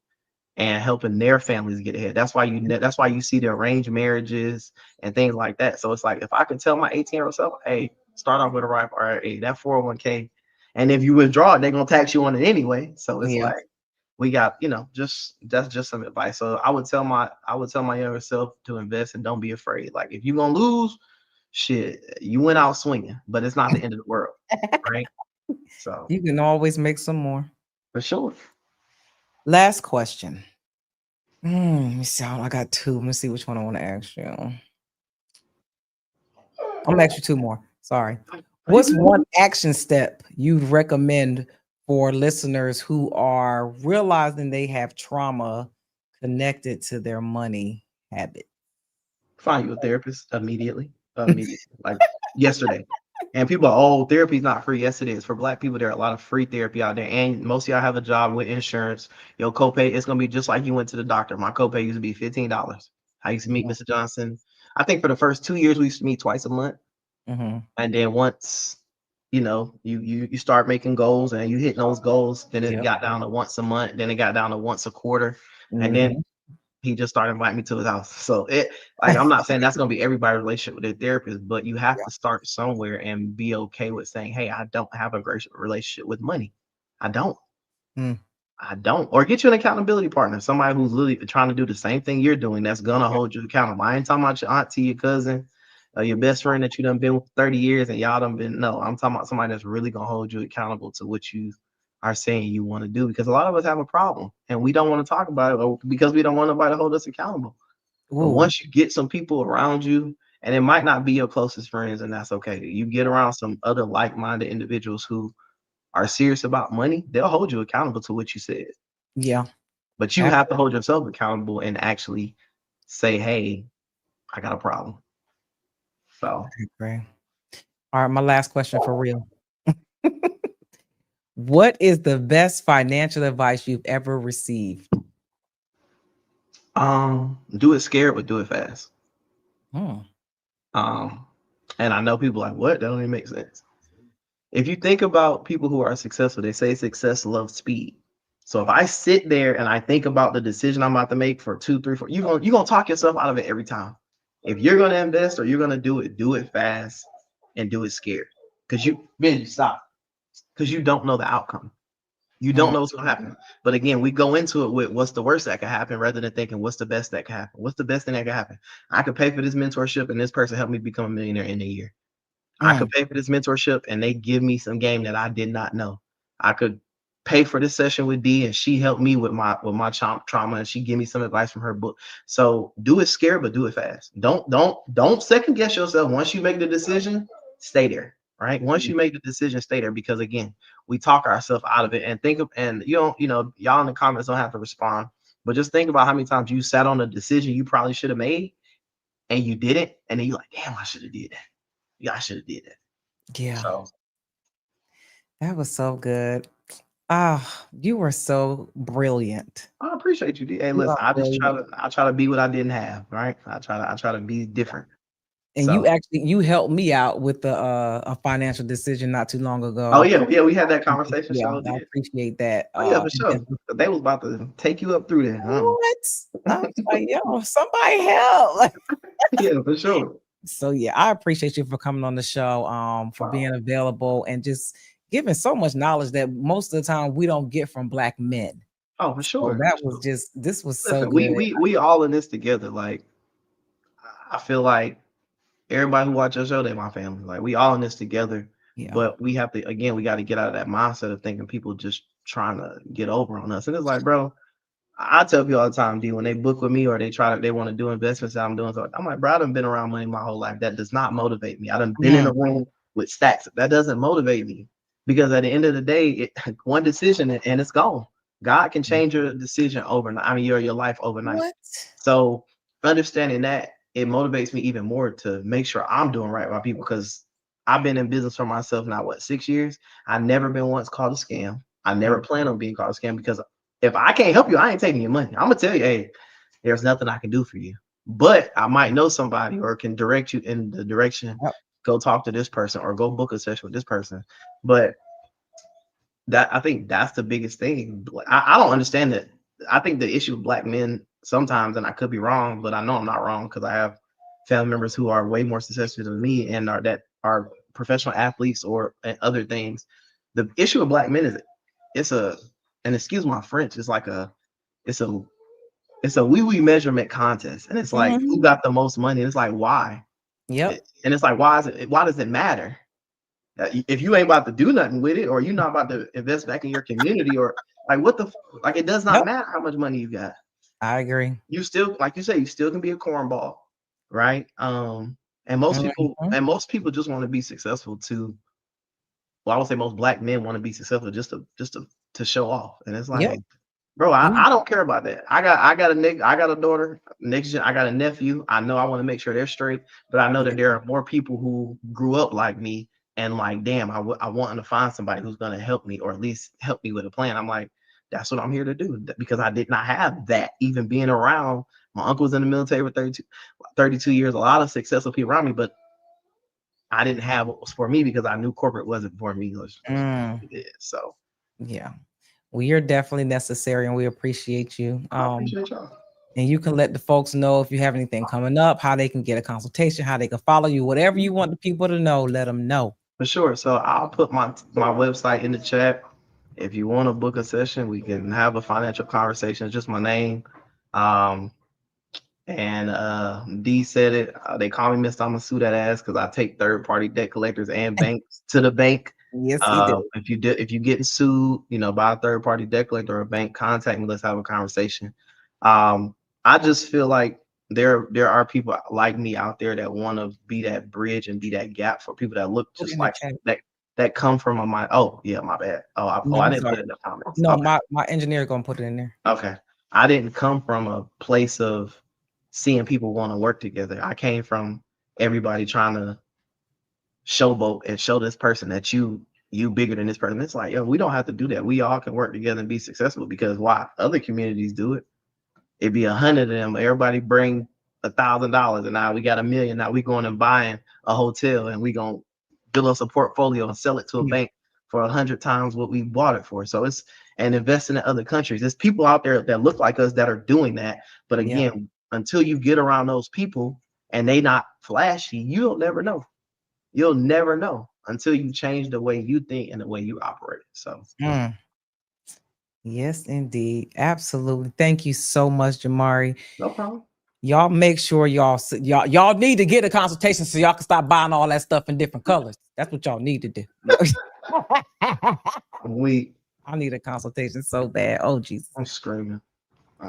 and helping their families get ahead. That's why you see the arranged marriages and things like that. So it's like, if I can tell my 18-year-old self, hey, start off with a Roth IRA, that 401k, and if you withdraw it, they're gonna tax you on it anyway. So it's like, we got, that's just some advice. So I would tell my younger self to invest and don't be afraid. Like, if you're gonna lose, shit, you went out swinging, but it's not the end of the world, right? So You can always make some more. for sure. Last question. Let me see. I got two. Let me see which one I want to ask you. I'm gonna ask you two more. Sorry. Are you What's good? one action step you'd recommend for listeners who are realizing they have trauma connected to their money habit? Find you a therapist immediately. Immediately. Like yesterday. And people are, oh, therapy's not free. Yes, it is. For black people, there are a lot of free therapy out there. And most of y'all have a job with insurance. Your copay is gonna be just like you went to the doctor. My copay used to be $15. I used to meet Mr. Johnson. I think for the first 2 years we used to meet twice a month. Mm-hmm. And then once you start making goals and you hit those goals, then it Yep. got down to once a month, then it got down to once a quarter, and then Mm-hmm. he just started inviting me to his house. So it like I'm not saying that's gonna be everybody's relationship with their therapist, but you have Yeah. to start somewhere and be okay with saying, hey, I don't have a great relationship with money. I don't. Mm, I don't. Or get you an accountability partner, somebody who's literally trying to do the same thing you're doing that's gonna yeah. hold you accountable. I ain't talking about your auntie, your cousin, your best friend that you done been with 30 years and y'all done been. No, I'm talking about somebody that's really gonna hold you accountable to what you are saying you want to do. Because a lot of us have a problem and we don't want to talk about it because we don't want nobody to hold us accountable. But Ooh. once you get some people around you, and it might not be your closest friends, and that's okay. You get around some other like-minded individuals who are serious about money, they'll hold you accountable to what you said. Yeah. But you I have to hold yourself accountable and actually say, hey, I got a problem. So agree. All right, my last question for real. What is the best financial advice you've ever received? do it scared, but do it fast. Hmm. Um, and I know people are like, what? That don't even make sense. If you think about people who are successful, they say success loves speed. So if I sit there and I think about the decision I'm about to make for 2, 3, 4, you're gonna talk yourself out of it every time. If you're gonna invest or you're gonna do it fast and do it scared. Because you stop. Because you don't know the outcome. You don't Mm, know what's gonna happen. But again, we go into it with what's the worst that could happen rather than thinking what's the best that could happen. What's the best thing that could happen? I could pay for this mentorship and this person helped me become a millionaire in a year. I mm, could pay for this mentorship and they give me some game that I did not know. I could pay for this session with D and she helped me with my trauma and she gave me some advice from her book. So do it scared, but do it fast. Don't second guess yourself. Once you make the decision, stay there. Right. Once mm, you make the decision, stay there because again, we talk ourselves out of it and think of and y'all in the comments don't have to respond, but just think about how many times you sat on a decision you probably should have made and you didn't, and then you're like, damn, I should have did that. Yeah, I should have did that. yeah, So that was so good. Ah, you were so brilliant. I appreciate you, D. Hey, You are listen, brilliant. I try to be what I didn't have, right? I try to be different. And you So actually you helped me out with a financial decision not too long oh ago. yeah, we had that conversation. Yeah, So I did. appreciate that. Oh yeah, for sure. They was about to take you up through there, huh? What? I was like, yo, somebody help. Yeah, for sure. So yeah, I appreciate you for coming on the show, for being available and just giving so much knowledge that most of the time we don't get from black men. Oh, for So sure. that was just this was so Listen, good. we all in this together. Like I feel like everybody who watch our show, they my family. Like we all in this together. Yeah. But we have to again, we got to get out of that mindset of thinking people just trying to get over on us. And it's like, bro, I tell people all the time, D, when they book with me or they want to do investments that I'm doing, so I'm like, bro, I done been around money my whole life. That does not motivate me. I done been in Mhm. a room with stacks. That doesn't motivate me because at the end of the day, one decision and it's gone. God can change your decision overnight. I mean, your life overnight. What? So understanding that it motivates me even more to make sure I'm doing right by people because I've been in business for myself now, what, 6 years? I never been once called a scam. I never Mm, plan on being called a scam because if I can't help you, I ain't taking your money. I'm gonna tell you, hey, there's nothing I can do for you. But I might know somebody or can direct you in the direction. yep. Go talk to this person or go book a session with this person. But that I think that's the biggest thing. I don't understand that. I think the issue with black men sometimes, and I could be wrong, but I know I'm not wrong because I have family members who are way more successful than me and are professional athletes or other things. The issue with black men is it's a and excuse my French, it's a it's a wee measurement contest, and it's like who Mhm. got the most money. And it's like why, Yep. and it's like why does it matter? If you ain't about to do nothing with it, or you're not about to invest back in your community, or like like it does not Yep. matter how much money you got. I agree. You still, like you say, you still can be a cornball, right? And Mhm. most people just want to be successful to, well, I would say most black men want to be successful just to show off. And it's Yep. like, bro, I don't care about that. I got a daughter. Next gen, I got a nephew. I know I want to make sure they're straight, but I know Yeah. that there are more people who grew up like me and like, damn, I want to find somebody who's gonna help me or at least help me with a plan. I'm like, that's what I'm here to do because I did not have that even being around. My uncle was in the military for 32 years, a lot of successful people around me, but I didn't have what was for me because I knew corporate wasn't for me. Mm, It is. So yeah. Well, you're definitely necessary and we appreciate you. I appreciate y'all. And you can let the folks know if you have anything coming up, how they can get a consultation, how they can follow you, whatever you want the people to know, let them know. For sure. So I'll put my website in the chat. If you want to book a session, we can have a financial conversation. It's just my name. Um, and D said it. They call me Mr. Imma Sue Dat Azz because I take third party debt collectors and banks to the bank. Yes, he did. If you getting sued, by a third party debt collector or a bank, contact me. Let's have a conversation. I just feel like there are people like me out there that want to be that bridge and be that gap for people that look Put it just in the like chat. that come from a mind. Oh yeah, my bad. No, I I'm didn't put sorry. it in the comments. No, Okay. my engineer gonna put it in there. Okay. I didn't come from a place of seeing people want to work together. I came from everybody trying to showboat and show this person that you bigger than this person. It's like, yo, we don't have to do that. We all can work together and be successful because why? Other communities do it. It'd be 100 of them. Everybody bring $1,000, and now we got 1 million. Now we going and buying a hotel, and we gonna build us a portfolio and sell it to a Yeah. bank for 100 times what we bought it for. So it's and investing in other countries. There's people out there that look like us that are doing that. But Yeah. again, until you get around those people and they not flashy, you'll never know. You'll never know until you change the way you think and the way you operate. So Mm. Yes, indeed. Absolutely. Thank you so much, Jamari. no problem. Y'all make sure y'all need to get a consultation so y'all can stop buying all that stuff in different colors. That's what y'all need to do. We I need a consultation so bad. Oh Jesus. I'm screaming.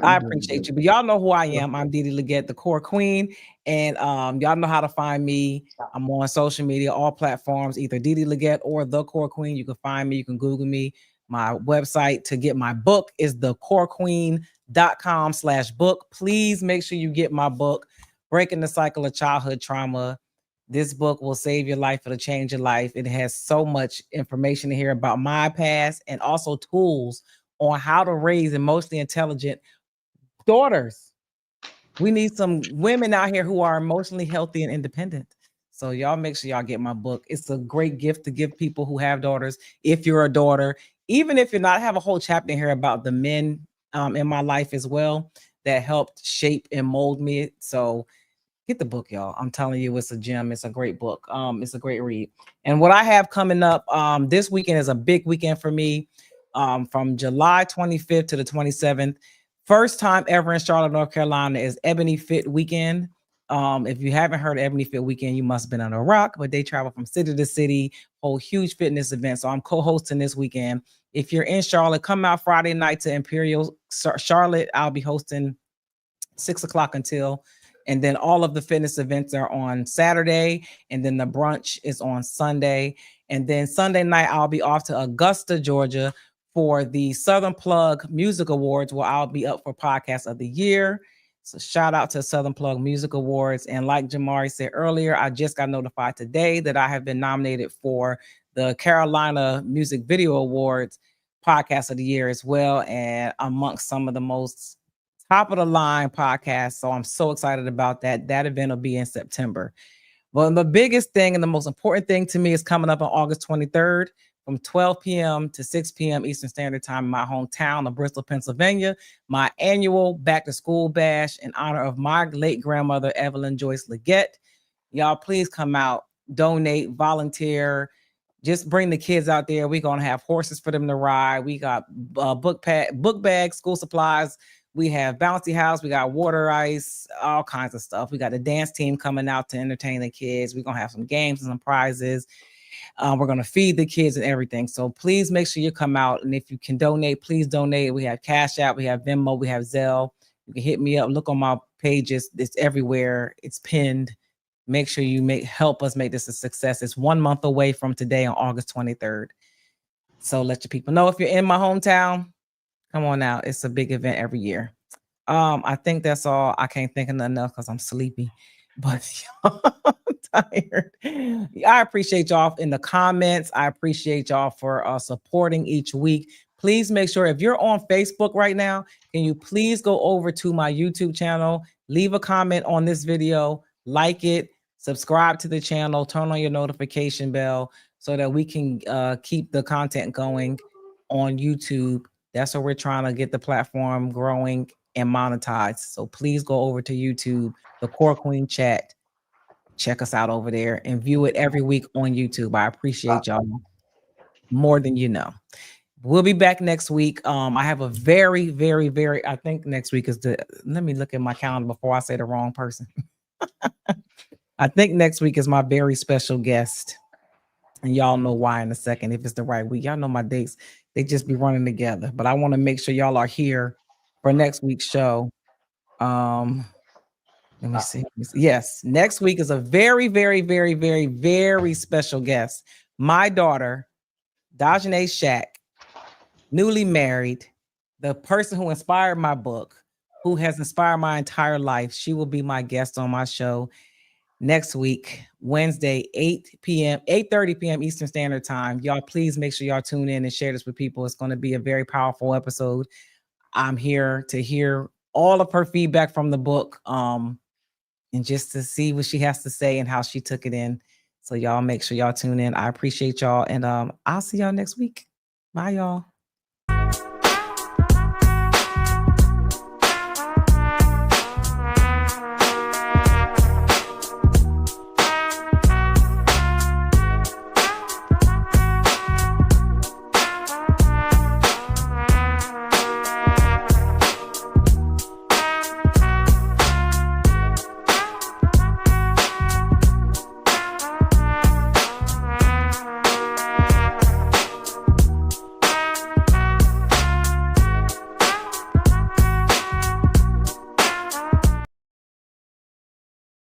I appreciate you, but y'all know who I am. I'm Didi Leggett, the core queen, and y'all know how to find me. I'm on social media, all platforms, either Didi Leggett or the core queen. You can find me. You can Google me. My website to get my book is thecorequeen.com/book. Please make sure you get my book, Breaking the Cycle of Childhood Trauma. This book will save your life. It'll change your life. It has so much information in here about my past and also tools on how to raise emotionally intelligent daughters. We need some women out here who are emotionally healthy and independent. So y'all make sure y'all get my book. It's a great gift to give people who have daughters. If you're a daughter, even if you're not, I have a whole chapter here about the men in my life as well that helped shape and mold me. So get the book, y'all. I'm telling you, it's a gem. It's a great book. It's a great read. And what I have coming up this weekend is a big weekend for me. From July 25th to the 27th. First time ever in Charlotte, North Carolina is Ebony Fit Weekend. If you haven't heard of Ebony Fit Weekend, you must have been on a rock, but they travel from city to city, hold huge fitness events. So I'm co-hosting this weekend. If you're in Charlotte, come out Friday night to Imperial Charlotte. I'll be hosting 6 o'clock until, and then all of the fitness events are on Saturday, and then the brunch is on Sunday. And then Sunday night, I'll be off to Augusta, Georgia for the Southern Plug Music Awards, where I'll be up for Podcast of the Year. So shout out to Southern Plug Music Awards. And like Jamari said earlier, I just got notified today that I have been nominated for the Carolina Music Video Awards Podcast of the Year as well, and amongst some of the most top of the line podcast. So I'm so excited about that. That event will be in September. Well, the biggest thing and the most important thing to me is coming up on August 23rd from 12 p.m. to 6 p.m. Eastern Standard Time in my hometown of Bristol, Pennsylvania, my annual back to school bash in honor of my late grandmother, Evelyn Joyce Leggett. Y'all, please come out, donate, volunteer. Just bring the kids out there. We're gonna have horses for them to ride. We got book bags, school supplies. We have bouncy house. We got water ice, all kinds of stuff. We got a dance team coming out to entertain the kids. We're gonna have some games and some prizes. We're gonna feed the kids and everything. So please make sure you come out. And if you can donate, please donate. We have Cash App, we have Venmo, we have Zelle. You can hit me up. Look on my pages. It's everywhere. It's pinned. make sure you help us make this a success. It's 1 month away from today on August 23rd. So let your people know if you're in my hometown, come on out. It's a big event every year. I think that's all. I can't think of nothing else because I'm sleepy, but I'm tired. I appreciate y'all in the comments. I appreciate y'all for supporting each week. Please make sure if you're on Facebook right now, can you please go over to my YouTube channel, leave a comment on this video, like it, subscribe to the channel, turn on your notification bell so that we can keep the content going on YouTube. That's what we're trying to get the platform growing and monetized. So please go over to YouTube, the Core Queen Chat. Check us out over there and view it every week on YouTube. I appreciate y'all more than you know. We'll be back next week. I have a very, very, very, I think next week is let me look at my calendar before I say the wrong person. I think next week is my very special guest. And y'all know why in a second, if it's the right week. Y'all know my dates, they just be running together. But I want to make sure y'all are here for next week's show. Let me see. Yes, next week is a very, very, very, very, very special guest. My daughter, Dajane Shack, newly married, the person who inspired my book, who has inspired my entire life. She will be my guest on my show next week, Wednesday, 8:30 p.m. Eastern Standard Time. Y'all, please make sure y'all tune in and share this with people. It's going to be a very powerful episode. I'm here to hear all of her feedback from the book, and just to see what she has to say and how she took it in. So y'all make sure y'all tune in. I appreciate y'all, and I'll see y'all next week. Bye, y'all.